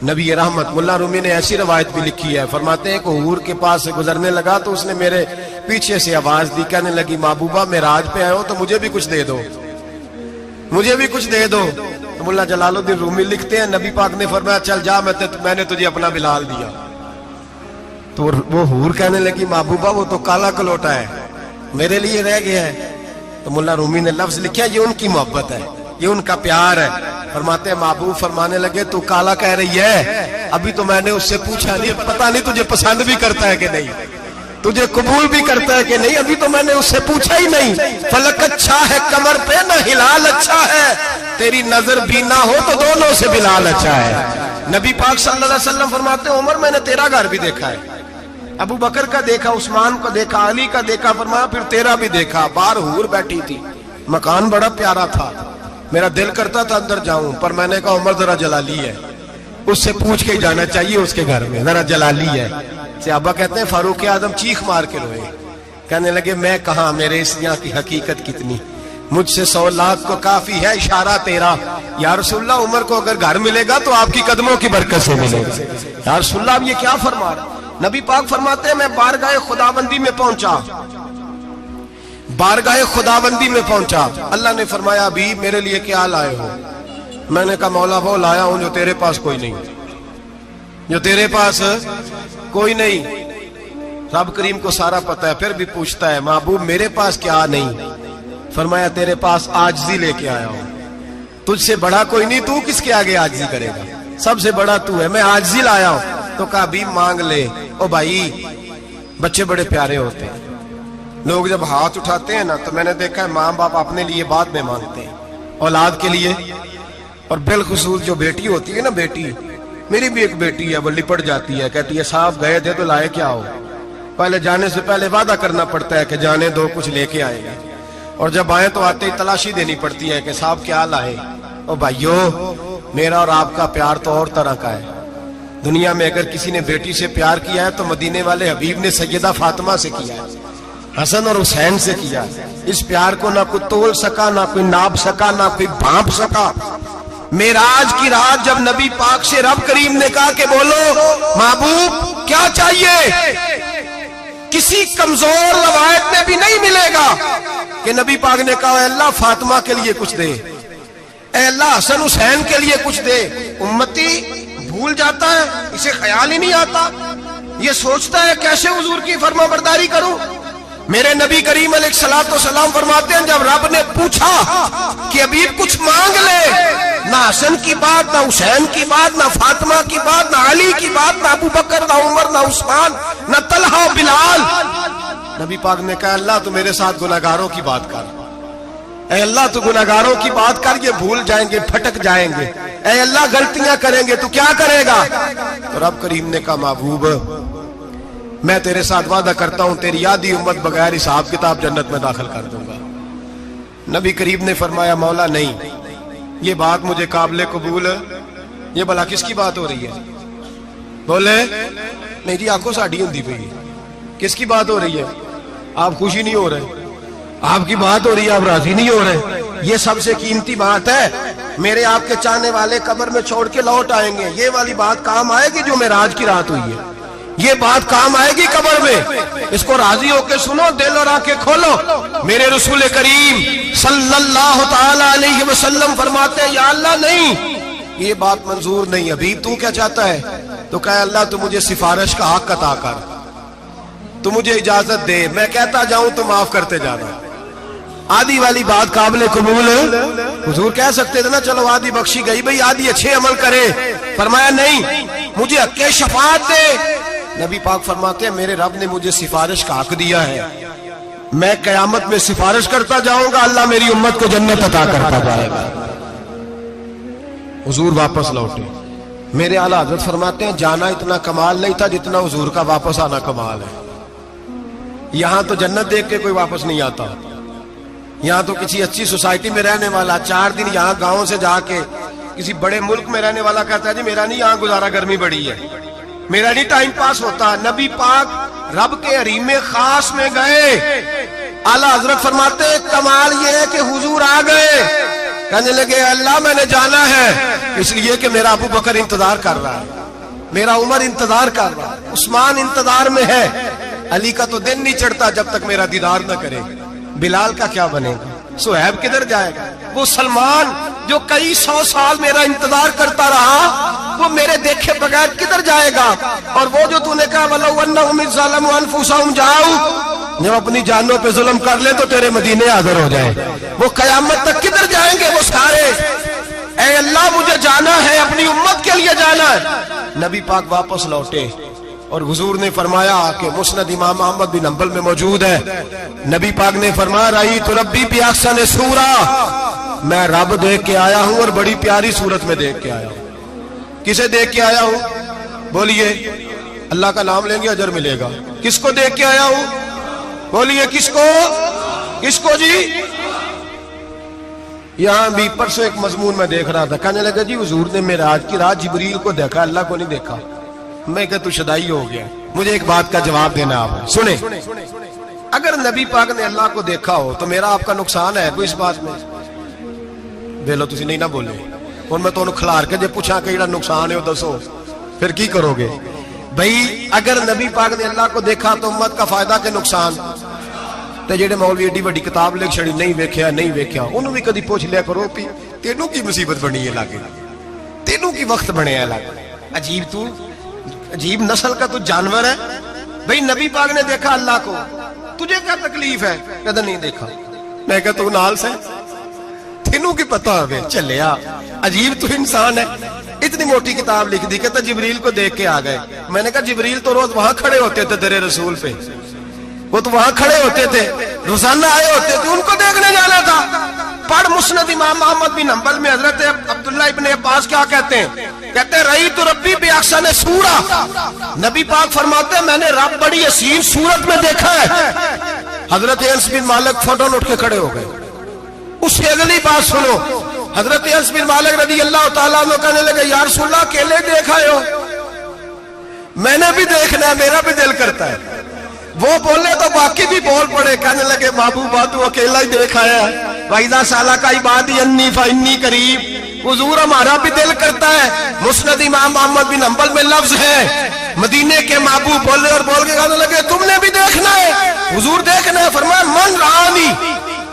نبی رحمت ملا رومی نے ایسی روایت بھی لکھی ہے، فرماتے ہیں کہ حور کے پاس سے گزرنے لگا تو اس نے میرے پیچھے سے آواز دی، کہنے لگی محبوبہ معراج پہ آئے ہو تو مجھے بھی کچھ دے دو، مجھے بھی کچھ دے دو۔ تو ملا جلال الدین رومی لکھتے ہیں نبی پاک نے فرمایا چل جا میں نے تجھے اپنا بلال دیا۔ تو وہ حور کہنے لگی محبوبہ وہ تو کالا کلوٹا ہے، میرے لیے رہ گیا ہے۔ تو ملا رومی نے لفظ لکھا یہ ان کی محبت ہے، یہ ان کا پیار ہے۔ فرماتے ہیں محبوب فرمانے لگے تو کالا کہہ رہی ہے، ابھی تو میں نے اس سے پوچھا نہیں، پتہ نہیں تجھے پسند بھی کرتا ہے کہ نہیں، تجھے قبول بھی کرتا ہے کہ نہیں، ابھی تو میں نے اس سے پوچھا ہی نہیں۔ فلک اچھا ہے کمر پہ نہ ہلال اچھا ہے، تیری نظر بھی نہ ہو تو دونوں سے بلال اچھا ہے. نبی پاک صلی اللہ علیہ وسلم فرماتے ہیں عمر میں نے تیرا گھر بھی دیکھا ہے, ابو بکر کا دیکھا, عثمان کو دیکھا, علی کا دیکھا, فرمایا پھر تیرا بھی دیکھا. باہر حور بیٹھی تھی, مکان بڑا پیارا تھا, میرا دل کرتا تھا اندر جاؤں, پر میں نے کہا عمر ذرا جلالی ہے, اس سے پوچھ کے جانا چاہیے اس کے گھر میں, ذرا جلالی ہے. صحابہ کہتے ہیں فاروق اعظم چیخ مار کے روئے, کہنے لگے میں کہاں, میرے اس یہاں کی حقیقت کتنی, مجھ سے 100 لاکھ کو کافی ہے اشارہ تیرا. یا رسول اللہ عمر کو اگر گھر ملے گا تو آپ کی قدموں کی برکت سے ملے گا. یا رسول اللہ اب یہ کیا فرما رہا. نبی پاک فرماتے ہیں میں بارگاہ خداوندی میں پہنچا, بارگاہ خداوندی میں پہنچا, اللہ نے فرمایا ابھی میرے لیے کیا لائے ہو. میں نے کہا مولا وہ لایا ہوں جو تیرے پاس کوئی نہیں, جو تیرے پاس کوئی نہیں. رب کریم کو سارا پتہ ہے, پھر بھی پوچھتا ہے محبوب میرے پاس کیا نہیں. فرمایا تیرے پاس عاجزی لے کے آیا ہوں, تجھ سے بڑا کوئی نہیں, تو کس کے آگے عاجزی کرے گا, سب سے بڑا تو ہے, میں عاجزی لایا ہوں. تو کہا بھی مانگ لے. او بھائی بچے بڑے پیارے ہوتے ہیں, لوگ جب ہاتھ اٹھاتے ہیں نا تو میں نے دیکھا ہے ماں باپ اپنے لیے بعد میں مانگتے ہیں, اولاد کے لیے. اور بالخصوص جو بیٹی ہوتی ہے نا, بیٹی میری بھی ایک بیٹی ہے, وہ لپٹ جاتی ہے, کہتی ہے صاحب گئے تھے تو لائے کیا ہو. پہلے جانے سے پہلے وعدہ کرنا پڑتا ہے کہ جانے دو کچھ لے کے آئیں گے, اور جب آئے تو آتے ہی تلاشی دینی پڑتی ہے کہ صاحب کیا لائے. او بھائیو میرا اور آپ کا پیار تو اور طرح کا ہے. دنیا میں اگر کسی نے بیٹی سے پیار کیا ہے تو مدینے والے حبیب نے سیدہ فاطمہ سے کیا ہے, حسن اور حسین سے کیا. اس پیار کو نہ کوئی تول سکا, نہ کوئی ناپ سکا, نہ کوئی بھانپ سکا. معراج کی رات جب نبی پاک سے رب کریم نے کہا کہ بولو محبوب کیا چاہیے, کسی کمزور روایت میں بھی نہیں ملے گا کہ نبی پاک نے کہا اے اللہ فاطمہ کے لیے کچھ دے, اے اللہ حسن حسین کے لیے کچھ دے. امتی بھول جاتا ہے, اسے خیال ہی نہیں آتا, یہ سوچتا ہے کیسے حضور کی فرما برداری کروں. میرے نبی کریم علیہ الصلوۃ والسلام فرماتے ہیں جب رب نے پوچھا کہ ابھی کچھ مانگ لے, نہ حسن کی بات, نہ حسین کی بات, نہ فاطمہ کی بات, نہ علی کی بات, نہ ابو بکر, نہ عمر, نہ عثمان, نہ طلحہ بلال. نبی پاک نے کہا اللہ تو میرے ساتھ گناہگاروں کی بات کر, اے اللہ تو گناہگاروں کی بات کر, یہ بھول جائیں گے, پھٹک جائیں گے, اے اللہ غلطیاں کریں گے تو کیا کرے گا. تو رب کریم نے کہا محبوب میں تیرے ساتھ وعدہ کرتا ہوں تیری آدھی امت بغیر حساب کتاب جنت میں داخل کر دوں گا. نبی کریم نے فرمایا مولا نہیں, یہ بات مجھے قابل قبول, یہ بھلا کس کی بات ہو رہی ہے. بولے نہیں جی آنکھوں ساڑھی ہوندی پئی, کس کی بات ہو رہی ہے. آپ خوشی نہیں ہو رہے, آپ کی بات ہو رہی ہے, آپ راضی نہیں ہو رہے. یہ سب سے قیمتی بات ہے, میرے آپ کے چاہنے والے قبر میں چھوڑ کے لوٹ آئیں گے, یہ والی بات کام آئے گی جو معراج کی رات ہوئی ہے, یہ بات کام آئے گی قبر میں. اس کو راضی ہو کے سنو, دل اور آنکھیں کھولو. میرے رسول کریم صلی اللہ تعالی علیہ وسلم فرماتے ہیں یا اللہ نہیں, یہ بات منظور نہیں. ابھی تو کیا چاہتا ہے. تو کہا اللہ تو مجھے سفارش کا حق عطا کر, تو مجھے اجازت دے, میں کہتا جاؤں تو معاف کرتے جانا. آدھی والی بات قابل قبول, حضور کہہ سکتے تھے نا چلو آدھی بخشی گئی بھئی آدھی اچھے عمل کرے. فرمایا نہیں, مجھے حق شفاعت دے. نبی پاک فرماتے ہیں میرے رب نے مجھے سفارش کا حق دیا ہے, میں قیامت میں سفارش کرتا جاؤں گا, اللہ میری امت کو جنت عطا کرتا جائے گا. حضور واپس لوٹے. میرے اعلیٰ حضرت فرماتے ہیں جانا اتنا کمال نہیں تھا جتنا حضور کا واپس آنا کمال ہے. یہاں تو جنت دیکھ کے کوئی واپس نہیں آتا, یہاں تو کسی اچھی سوسائٹی میں رہنے والا 4 دن یہاں گاؤں سے جا کے کسی بڑے ملک میں رہنے والا کہتا ہے جی میرا نہیں یہاں گزارا, گرمی بڑی ہے, میرا نہیں ٹائم پاس ہوتا. نبی پاک رب کے حریم خاص میں گئے. اعلیٰ حضرت فرماتے ہیں کمال یہ ہے کہ حضور آ گئے, کہنے لگے اللہ میں نے جانا ہے, اس لیے کہ میرا ابو بکر انتظار کر رہا ہے, میرا عمر انتظار کر رہا ہے, عثمان انتظار میں ہے, علی کا تو دن نہیں چڑھتا جب تک میرا دیدار نہ کرے. بلال کا کیا بنے گا, صہیب کدھر جائے گا, وہ سلمان جو کئی 100 سال میرا انتظار کرتا رہا وہ میرے دیکھے بغیر کدھر جائے گا. اور وہ جو تو نے کہا وَلَوْ أَنَّهُمْ إِذْ ظَلَمُوا أَنفُسَهُمْ جَاءُوا, جب اپنی جانوں پہ ظلم کر لے تو تیرے مدینے حاضر ہو جائے, وہ قیامت تک کدھر جائیں گے وہ سارے. اے اللہ مجھے جانا ہے, اپنی امت کے لیے جانا ہے. نبی پاک واپس لوٹے اور حضور نے فرمایا کہ مسند امام احمد بن حنبل میں موجود ہے, نبی پاک نے فرمایا رأیت ربی بأحسن صورہ, میں رب دیکھ کے آیا ہوں اور بڑی پیاری صورت میں دیکھ کے آیا ہوں۔ کسے دیکھ کے آیا ہوں؟ بولیے، اللہ کا نام لیں گے اجر ملے گا۔ کس کو دیکھ کے آیا ہوں؟ بولیے کس کو؟ کس کو جی؟ یہاں بھی پرسوں ایک مضمون میں دیکھ رہا تھا، کہنے لگا جی حضور نے معراج کی رات جبریل کو دیکھا، اللہ کو نہیں دیکھا۔ میں کہا تو شدائی ہو گیا۔ مجھے ایک بات کا جواب دینا آپ سنیں، اگر نبی پاک نے اللہ کو دیکھا ہو تو میرا آپ کا نقصان ہے کوئی اس بات میں؟ بولو تسی نہیں نہ بولے، اور میں تو کھلار کے جے پوچھا کہ جڑا نقصان ہے وہ دسو، پھر کی کرو گے؟ بھئی اگر نبی پاک نے اللہ کو دیکھا تو امت کا فائدہ کہ نقصان؟ تے جڑے مولوی ایڈی بڑی کتاب لکھ چھڑی نہیں ویکھیا نہیں ویکھیا، انہوں بھی کدی پوچھ لیا کرو پی تینوں کی مصیبت بنی ہے لاگے، تینوں کی وقت بنے ہے لاگے۔ عجیب تو عجیب نسل کا تو جانور ہے۔ بھئی نبی پاک نے دیکھا اللہ کو، تجھے کیا تکلیف ہے؟ کہتا نہیں دیکھا۔ میں کہا تو نال سے تینوں کی پتہ ہوئے چلیا، عجیب تو انسان ہے۔ اتنی موٹی کتاب لکھ دی، کہتا جبریل کو دیکھ کے آ گئے۔ میں نے کہا جبریل تو روز وہاں کھڑے ہوتے تھے تیرے رسول پہ، وہ تو وہاں کھڑے ہوتے تھے، روزانہ آئے ہوتے تھے، ان کو دیکھنے جانا تھا۔ پڑھ مسند امام احمد بن حنبل میں حضرت عبداللہ ابن عباس کیا کہتے ہیں؟ کہتے ہیں رأیت ربی بأحسن صورہ، نبی پاک فرماتے ہیں میں نے رب بڑی حسین صورت میں دیکھا ہے۔ حضرت انس بن مالک فوراً اٹھ کے کھڑے ہو گئے۔ اس سے اگلی بات سنو، حضرت انس بن مالک رضی اللہ تعالیٰ عنہ کہنے لگے یا رسول اللہ اکیلے دیکھا ہو؟ میں نے بھی دیکھنا ہے، میرا بھی دل کرتا ہے۔ وہ بولے تو باقی بھی بول پڑے، کہنے لگے محبوبہ تو اکیلا ہی دیکھ آیا ہے۔ وَإِذَا سَأَلَكَ عِبَادِي عَنِّي فَإِنِّي قَرِيبٌ، حضور ہمارا بھی دل کرتا ہے۔ مسند امام احمد بن حنبل میں لفظ ہے، مدینے کے محبوب بولے اور بول کے کہنے لگے تم نے بھی دیکھنا ہے؟ حضور دیکھنا ہے؟ فرمایا من رآنی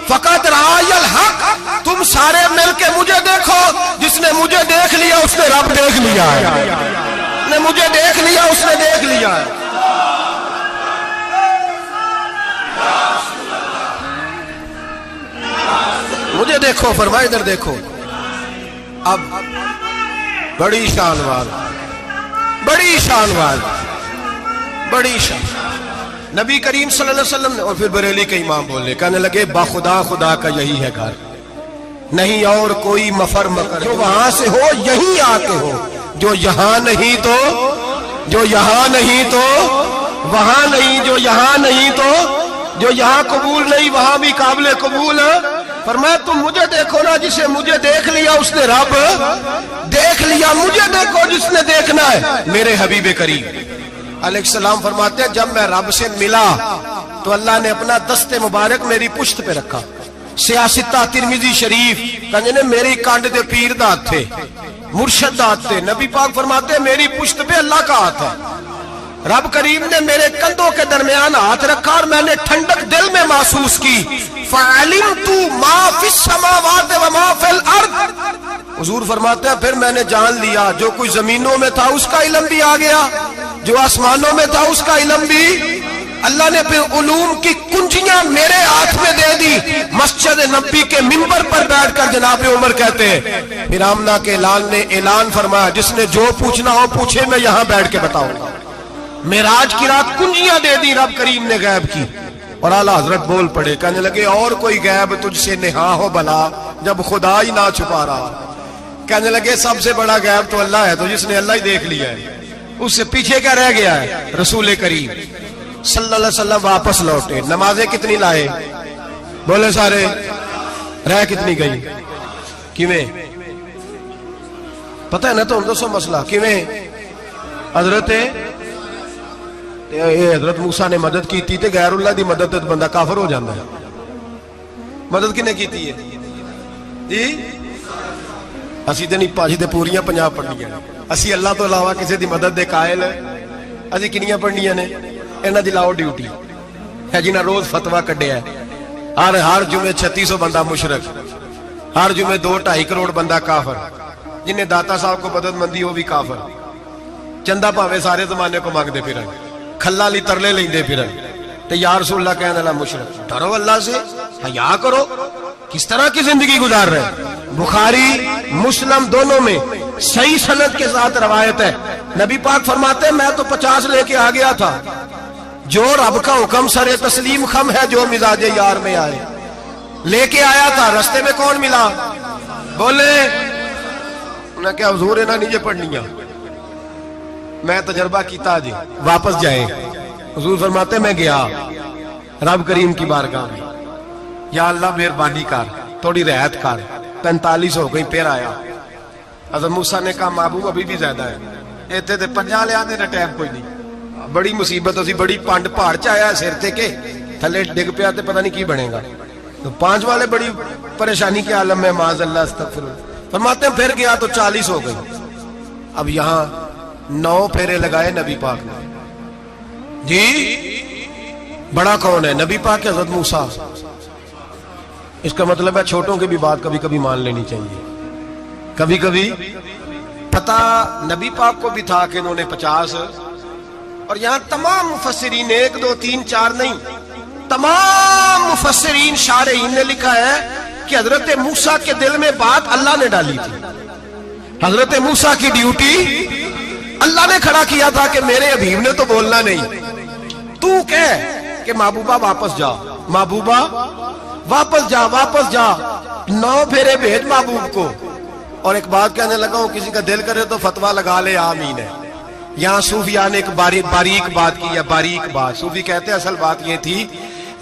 فقط رآی الحق، تم سارے مل کے مجھے دیکھو، جس نے مجھے دیکھ لیا اس نے رب دیکھ لیا ہے، جس نے مجھے دیکھ لیا اس نے دیکھ لیا ہے۔ مجھے دیکھو، فرمائے ادھر دیکھو۔ اب بڑی شان والا، بڑی شان والا، بڑی شان نبی کریم صلی اللہ علیہ وسلم نے، اور پھر بریلی کے امام بولے، کہنے لگے باخدا خدا کا یہی ہے گھر، نہیں اور کوئی مفر مکر، جو وہاں سے ہو یہیں آتے ہو، جو یہاں نہیں تو، جو یہاں نہیں تو وہاں نہیں، جو یہاں نہیں تو جو یہاں قبول نہیں وہاں بھی قابل قبول ہے۔ فرمایا تم مجھے دیکھو نا، جسے مجھے دیکھ لیا اس نے رب دیکھ لیا، مجھے دیکھو جس نے دیکھنا ہے میرے حبیب کریم علیہ السلام۔ فرماتے ہیں جب میں رب سے ملا تو اللہ نے اپنا دست مبارک میری پشت پہ رکھا، سیاستہ ترمذی شریف کہنے نے میری کانڈ دے پیر دات تھے، مرشد دات تھے۔ نبی پاک فرماتے ہیں میری پشت پہ اللہ کا ہاتھ ہے، رب کریم نے میرے کندھوں کے درمیان ہاتھ رکھا اور میں نے ٹھنڈک دل میں محسوس کی۔ فَعَلِمْتُ مَا فِي السَّمَاوَاتِ وَمَا فِي الْأَرْضِ، حضور فرماتے ہیں پھر میں نے جان لیا جو کوئی زمینوں میں تھا اس کا علم بھی آ گیا، جو آسمانوں میں تھا اس کا علم بھی۔ اللہ نے پھر علوم کی کنجیاں میرے ہاتھ میں دے دی۔ مسجد نبی کے منبر پر بیٹھ کر جناب عمر کہتے ہیں پھر آمنہ کے لال نے اعلان فرمایا جس نے جو پوچھنا ہو پوچھے، میں یہاں بیٹھ کے بتاؤں گا۔ معراج کی رات کنجیاں دے دی رب کریم نے غیب کی، اور اعلیٰ حضرت بول پڑے، کہنے لگے اور کوئی غیب تجھ سے نہا ہو بلا جب خدا ہی نہ چھپا رہا۔ کہنے لگے سب سے بڑا غیب تو اللہ ہے، تو جس نے اللہ ہی دیکھ لیا ہے اس سے پیچھے کیا رہ گیا ہے؟ رسول کریم صلی اللہ علیہ وسلم واپس لوٹے، نمازیں کتنی لائے؟ بولے سارے، رہ کتنی گئی؟ کیویں پتہ ہے نا؟ تو دسو مسئلہ کیویں؟ حضرت موسیٰ نے مدد کی تھی تے غیر اللہ دی مدد تے بندہ کافر ہو جاندہ ہے۔ مدد کنے کی تھی ہے جی؟ اسی تے نہیں پاجی تے پوریاں 50 پڑھنیاں، اسی اللہ تو علاوہ کسی دی مدد دے قائل اسی کنیاں پڑھنیاں نے؟ انہاں دی لاؤ ڈیوٹی ہے جنہاں روز فتویٰ کڈیا ہے، ہر جمعے 3600 بندہ مشرک، ہر جمعے 2-2.5 کروڑ بندہ کافر، جنہیں داتا صاحب کو مدد مندی ہو بھی کافر، چندہ پاوے سارے زمانے کو مانگ دے پھر کھلا لی ترلے لیں دے پھر تے یا رسول اللہ کہنے اللہ مشرک۔ ڈرو اللہ سے، حیا کرو، کس طرح کی زندگی گزار رہے؟ بخاری مسلم دونوں میں صحیح سند کے ساتھ روایت ہے، نبی پاک فرماتے ہیں میں تو 50 لے کے آ گیا تھا، جو رب کا حکم سر تسلیم خم ہے جو مزاج یار میں آئے، لے کے آیا تھا، رستے میں کون ملا؟ بولے انہیں کیا حضور ہے نا نیچے پڑھنیاں، میں تجربہ کیتا جی واپس جائے۔ حضور فرماتے میں گیا رب کریم کی بارگاہ میں، یا اللہ مہربانی کر تھوڑی رعایت کر، 45 ہو گئی، پھر آیا۔ حضرت موسیٰ نے کہا محبوب ابھی بھی زیادہ ہے، ایتھے تے 50 لے آنے ٹائم کوئی نہیں، بڑی مصیبت اسی بڑی پانڈ پہاڑ چایا سر تے کے تھلے ڈگ پیا تے پتہ نہیں کی بنے گا، تو 5 والے بڑی پریشانی کے عالم میں معاذ اللہ استغفر اللہ۔ فرماتے ہیں پھر گیا تو 40 ہو گئی۔ اب یہاں 9 پھیرے لگائے نبی پاک نے، جی بڑا کون ہے؟ نبی پاک حضرت موسیٰ۔ اس کا مطلب ہے چھوٹوں کی بھی بات کبھی کبھی مان لینی چاہیے۔ کبھی کبھی پتہ نبی پاک کو بھی تھا کہ انہوں نے 50، اور یہاں تمام مفسرین 1 2 3 4 نہیں، تمام مفسرین شارحین نے لکھا ہے کہ حضرت موسیٰ کے دل میں بات اللہ نے ڈالی تھی۔ حضرت موسیٰ کی ڈیوٹی اللہ نے کھڑا کیا تھا کہ میرے حبیب نے تو بولنا نہیں، تو کہہ کہ محبوبہ واپس جا، محبوبہ واپس جا، واپس جا، 9 پھیرے بھیج محبوب کو۔ اور ایک بات کہنے لگا ہوں، کسی کا دل کرے تو فتویٰ لگا لے، آمین ہے۔ یہاں صوفیاء نے ایک باریک بات کی ہے، باریک بات۔ صوفی کہتے ہیں اصل بات یہ تھی،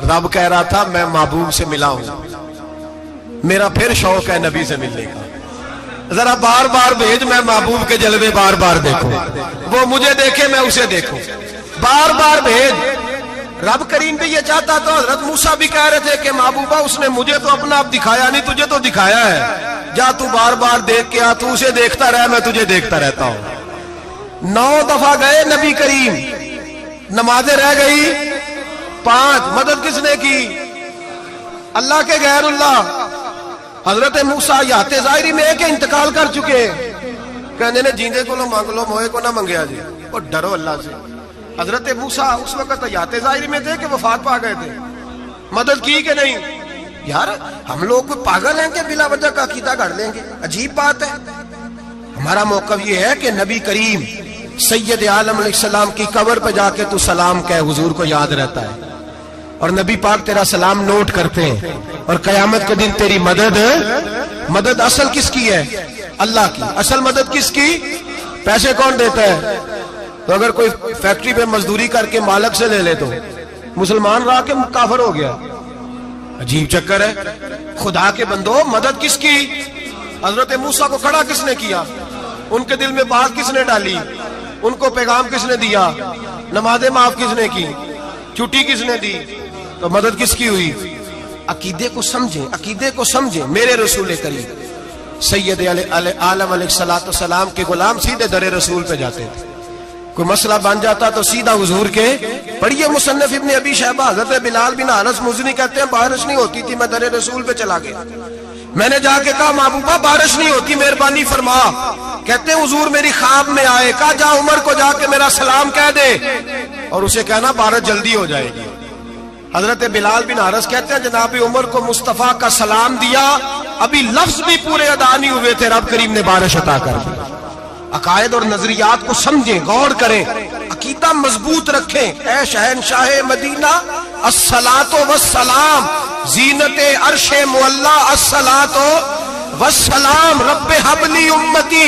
رب کہہ رہا تھا میں محبوب سے ملا ہوں، میرا پھر شوق ہے نبی سے ملنے کا، ذرا بار بار بھیج، میں محبوب کے جلوے بار بار دیکھوں، وہ مجھے دیکھے میں اسے دیکھوں، بار بار بھیج۔ رب کریم بھی یہ چاہتا تو حضرت موسیٰ بھی کہہ رہے تھے کہ محبوبہ اس نے مجھے تو اپنا آپ دکھایا نہیں، تجھے تو دکھایا ہے، جا تو بار بار دیکھ کے آ، تو اسے دیکھتا رہ، میں تجھے دیکھتا رہتا ہوں۔ 9 دفعہ گئے نبی کریم، نمازیں رہ گئی 5، مدد کس نے کی؟ اللہ کے غیر اللہ۔ حضرت موسیٰ یات ظاہری میں کہ انتقال کر چکے، کہنے نے جیندے کو نہ مانگ لو، موئے کو نہ منگیا جی، اور ڈرو اللہ سے۔ حضرت موسیٰ اس وقت یات ظاہری میں تھے کہ وفات پا گئے تھے، مدد کی کہ نہیں؟ یار ہم لوگ کوئی پاگل ہیں کہ بلا وجہ کا عقیدہ گھڑ لیں گے؟ عجیب بات ہے۔ ہمارا موقف یہ ہے کہ نبی کریم سید عالم علیہ السلام کی قبر پہ جا کے تو سلام کہے، حضور کو یاد رہتا ہے، اور نبی پاک تیرا سلام نوٹ کرتے ہیں، اور قیامت کے دن تیری مدد اصل کس کی ہے؟ اللہ کی۔ اصل مدد کس کی؟ پیسے کون دیتا ہے؟ تو اگر کوئی فیکٹری پہ مزدوری کر کے مالک سے لے لے تو مسلمان رہا کے کافر ہو گیا، عجیب چکر ہے۔ خدا کے بندو مدد کس کی؟ حضرت موسیٰ کو کھڑا کس نے کیا؟ ان کے دل میں بات کس نے ڈالی؟ ان کو پیغام کس نے دیا؟ نمازیں معاف کس نے کی؟ چھٹی کس نے دی؟ تو مدد کس کی ہوئی؟ عقیدے کو سمجھیں، عقیدے کو سمجھیں۔ میرے رسول کریم سید عالم علیہ السلام کے غلام سیدھے در رسول پہ جاتے تھے، کوئی مسئلہ بن جاتا تو سیدھا حضور کے پڑھیے مصنف ابن ابی شیبہ، حضرت بلال بن انس مزنی کہتے ہیں بارش نہیں ہوتی تھی، میں در رسول پہ چلا گیا، میں نے جا کے کہا محبوبہ بارش نہیں ہوتی مہربانی فرما، کہتے ہیں حضور میری خواب میں آئے، کہا جا عمر کو جا کے میرا سلام کہہ دے اور اسے کہنا بارش جلدی ہو جائے گی۔ حضرت بلال بن حارث کہتے ہیں جناب عمر کو مصطفیٰ کا سلام دیا، ابھی لفظ بھی پورے ادا نہیں ہوئے تھے، رب کریم نے بارش عطا کر دی۔ عقائد اور نظریات کو سمجھیں، غور کریں، عقیدہ مضبوط رکھیں۔ اے شہنشاہ مدینہ الصلاۃ والسلام، زینت عرش معلا الصلاۃ والسلام، رب حبلی امتی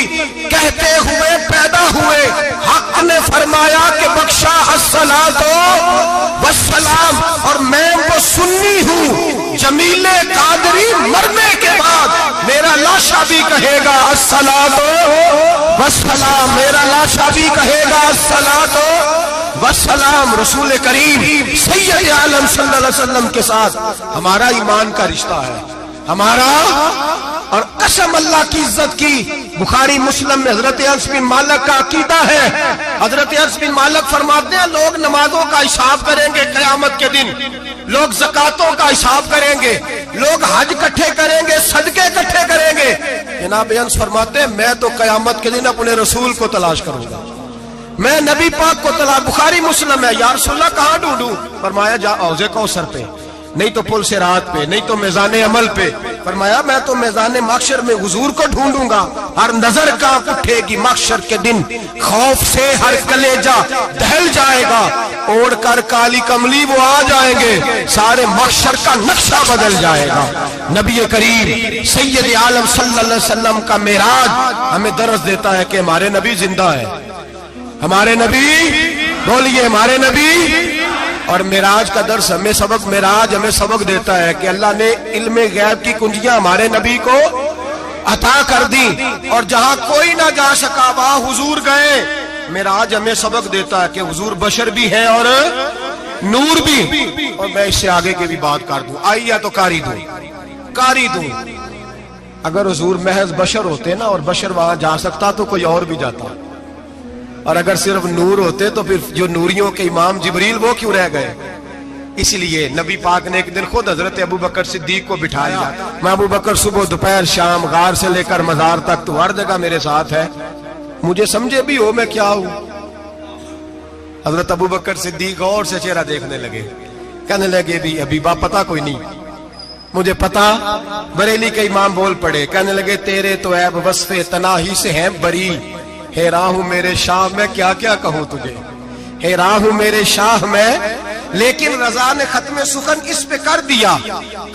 کہتے ہوئے پیدا ہوئے، حق نے فرمایا کہ بخشا الصلاۃ والسلام، اور میں وہ سنی ہوں جمیل قادری مرنے کے بعد میرا لاشا بھی کہے گا الصلاۃ والسلام، میرا لاشا بھی کہے گا الصلاۃ والسلام۔ رسول کریم سید عالم صلی اللہ علیہ وسلم کے ساتھ ہمارا ایمان کا رشتہ ہے، ہمارا، اور قسم اللہ کی عزت کی، بخاری مسلم میں حضرت انس بن مالک کا عقیدہ ہے، حضرت انس بن مالک فرماتے ہیں لوگ نمازوں کا حساب کریں گے قیامت کے دن، لوگ زکاتوں کا حساب کریں گے، لوگ حج اکٹھے کریں گے، صدقے اکٹھے کریں گے، جناب انس فرماتے ہیں میں تو قیامت کے دن اپنے رسول کو تلاش کروں گا، میں نبی پاک کو تلاش۔ بخاری مسلم ہے، یا رسول اللہ کہاں ڈھونڈوں؟ فرمایا جا حوض کوثر پہ، نہیں تو پل صراط پہ، نہیں تو میزان عمل پہ، فرمایا میں تو میدان محشر میں حضور کو ڈھونڈوں گا، ہر نظر کانپ اٹھے گی محشر کے دن، خوف سے ہر کلیجہ دہل جائے گا، اوڑھ کر کالی کملی وہ آ جائیں گے، سارے محشر کا نقشہ بدل جائے گا۔ نبی کریم سید عالم صلی اللہ علیہ وسلم کا معراج ہمیں درس دیتا ہے کہ ہمارے نبی زندہ ہے، ہمارے نبی، بولیے ہمارے نبی۔ اور معراج کا درس ہمیں سبق، معراج ہمیں سبق دیتا ہے کہ اللہ نے علم غیب کی کنجیاں ہمارے نبی کو عطا کر دی، اور جہاں کوئی نہ جا سکا وہاں حضور گئے۔ معراج ہمیں سبق دیتا ہے کہ حضور بشر بھی ہے اور نور بھی۔ اور میں اس سے آگے کی بھی بات کر دوں، آئیے تو کاری دوں۔ اگر حضور محض بشر ہوتے نا اور بشر وہاں جا سکتا تو کوئی اور بھی جاتا، اور اگر صرف نور ہوتے تو پھر جو نوریوں کے امام جبریل وہ کیوں رہ گئے؟ اس لیے نبی پاک نے ایک دن خود حضرت ابو بکر صدیق کو بٹھایا، میں ابو بکر صبح دوپہر شام غار سے لے کر مزار تک تو ہر جگہ میرے ساتھ ہے، مجھے سمجھے بھی ہو میں کیا ہوں۔ حضرت ابو بکر صدیق غور سے چہرہ دیکھنے لگے، کہنے لگے بھی حبیبہ پتہ کوئی نہیں، مجھے پتا۔ بریلی کے امام بول پڑے، کہنے لگے تیرے تو عیب وصف تناہی سے ہیں بری، حیران ہوں میرے شاہ میں کیا کیا کہوں تجھے، حیران ہوں میرے شاہ میں، لیکن رضا نے ختم سخن اس پہ کر دیا،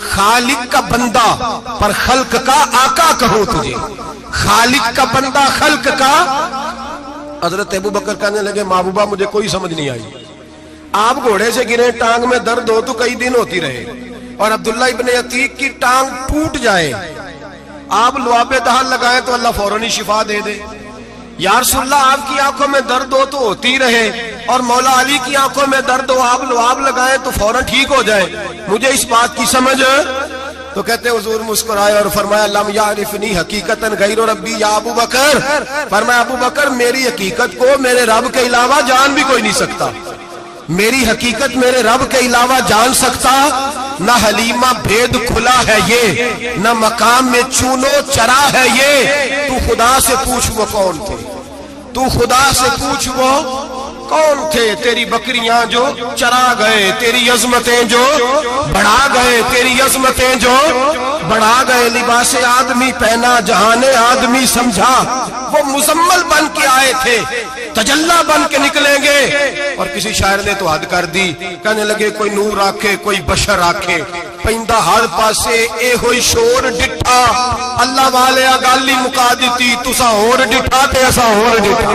خالق کا بندہ پر خلق کا آقا کہوں تجھے، خالق کا بندہ خلق کا۔ حضرت ابو بکر کہنے لگے محبوبہ مجھے کوئی سمجھ نہیں آئی، آپ گھوڑے سے گرے ٹانگ میں درد ہو تو کئی دن ہوتی رہے، اور عبداللہ ابن عتیق کی ٹانگ ٹوٹ جائے، آپ لعاب دہن لگائیں تو اللہ فوراً ہی شفا دے دے۔ یا رسول اللہ آپ کی آنکھوں میں درد ہو تو ہوتی رہے، اور مولا علی کی آنکھوں میں درد ہو آپ لعاب لگائیں تو فوراً ٹھیک ہو جائے، مجھے اس بات کی سمجھ۔ تو کہتے حضور مسکرائے اور فرمایا لم یعرفنی حقیقتاً غیر ربی یا ابو بکر، فرمایا ابو بکر میری حقیقت کو میرے رب کے علاوہ جان بھی کوئی نہیں سکتا، میری حقیقت میرے رب کے علاوہ جان سکتا، نہ حلیمہ بھید کھلا ہے یہ، نہ مقام میں چونو چرا ہے یہ، تو خدا سے پوچھ وہ کون تھے، تو خدا سے پوچھ وہ کون تھے، تیری بکریاں جو چرا گئے، تیری عظمتیں جو بڑھا گئے، تیری عظمتیں جو بڑھا گئے، لباس آدمی پہنا جہان آدمی سمجھا، وہ مزمل بن کے آئے تھے تجلا بن کے نکلیں گے۔ اور کسی شاعر نے تو حد کر دی، کہنے لگے کوئی نور آکھے کوئی بشر آکھے، پیندہ ہر پاسے اے ہوئی شور ڈٹھا، اللہ والے گالی مکا دیتی تسا ہور ڈٹھا تے اسا ہور ڈٹھا،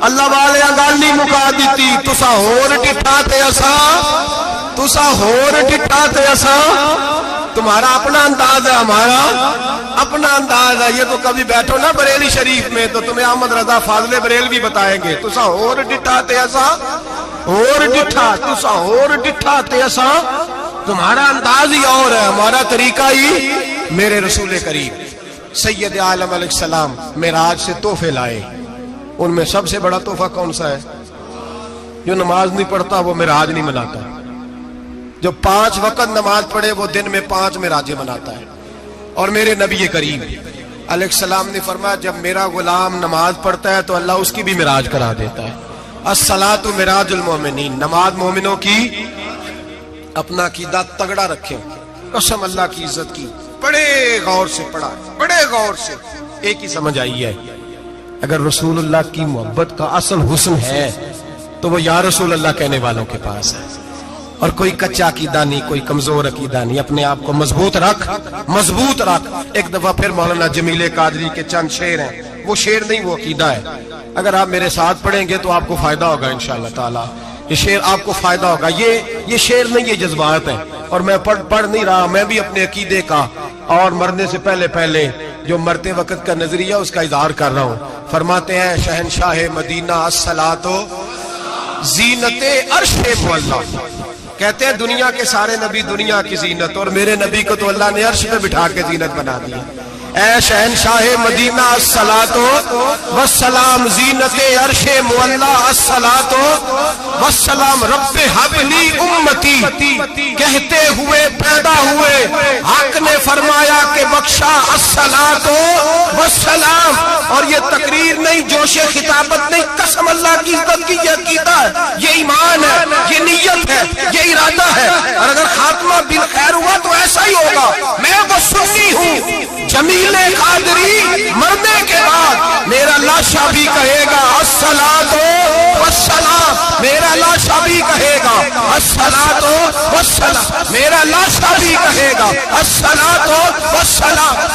اللہ والے گالی مکا دیتی تسا ہور ڈٹھا تے اسا، تسا ہور ڈٹھا تے اسا۔ تمہارا اپنا انداز ہے، ہمارا اپنا انداز ہے، یہ تو کبھی بیٹھو نا بریلی شریف میں تو تمہیں احمد رضا فاضل بریل بھی بتائیں گے، تسا ہور ڈٹھا تے اسا ہور ڈٹھا، تسا ہور ڈٹھا تے اسا۔ تمہارا انداز ہی اور ہے، ہمارا طریقہ ہی۔ میرے رسول کریم سید عالم علیہ السلام معراج سے تحفے لائے، ان میں سب سے بڑا تحفہ کون سا ہے؟ جو نماز نہیں پڑھتا وہ معراج نہیں مناتا، جو 5 وقت نماز پڑھے وہ دن میں 5 معراجیں مناتا ہے۔ اور میرے نبی کریم علیہ السلام نے فرمایا جب میرا غلام نماز پڑھتا ہے تو اللہ اس کی بھی معراج کرا دیتا ہے۔ الصلاۃ معراج المومنین، نماز مومنوں کی۔ اپنا عقیدہ تگڑا رکھیں، قسم اللہ کی عزت کی، بڑے غور سے پڑھا، بڑے غور سے۔ ایک ہی سمجھ آئی ہے، اگر رسول اللہ کی محبت کا اصل حسن ہے تو وہ یا رسول اللہ کہنے والوں کے پاس ہے، اور کوئی کچا عقیدہ نہیں، کوئی کمزور عقیدہ نہیں، اپنے آپ کو مضبوط رکھ، مضبوط رکھ۔ ایک دفعہ پھر مولانا جمیل قادری کے چند شعر ہیں، وہ شعر نہیں وہ عقیدہ ہے، اگر آپ میرے ساتھ پڑھیں گے تو آپ کو فائدہ ہوگا انشاءاللہ تعالی، یہ شعر آپ کو فائدہ ہوگا۔ یہ شعر نہیں، یہ جذبات ہے، اور میں پڑھ نہیں رہا، میں بھی اپنے عقیدے کا اور مرنے سے پہلے جو مرتے وقت کا نظریہ اس کا اظہار کر رہا ہوں۔ فرماتے ہیں شہنشاہ مدینہ الصلاۃ زینت عرش معلا، کہتے ہیں دنیا کے سارے نبی دنیا کی زینت، اور میرے نبی کو تو اللہ نے عرش پہ بٹھا کے زینت بنا دیا۔ اے شہنشاہ مدینہ الصلاۃ والسلام زینت عرش معلا، الصلاۃ والسلام رب حب لی امتی، کہتے ہوئے پیدا ہوئے، حق نے فرمایا کہ بخشا الصلاۃ والسلام، اور یہ تقریر نہیں، جوش خطابت نہیں، قسم اللہ کی عزت کی یہ عقیدہ ہے، یہ ایمان ہے، یہ نیت ہے، یہ ارادہ ہے، اور اگر خاتمہ بالخیر ہوا تو ایسا ہی ہوگا۔ میں وہ سنی ہوں، جمیل قادری مرنے کے بعد میرا لاشا بھی کہے گا الصلاۃ والسلام، میرا لاشا بھی کہے گا الصلاۃ والسلام، میرا لاشا بھی کہے گا الصلاۃ والسلام۔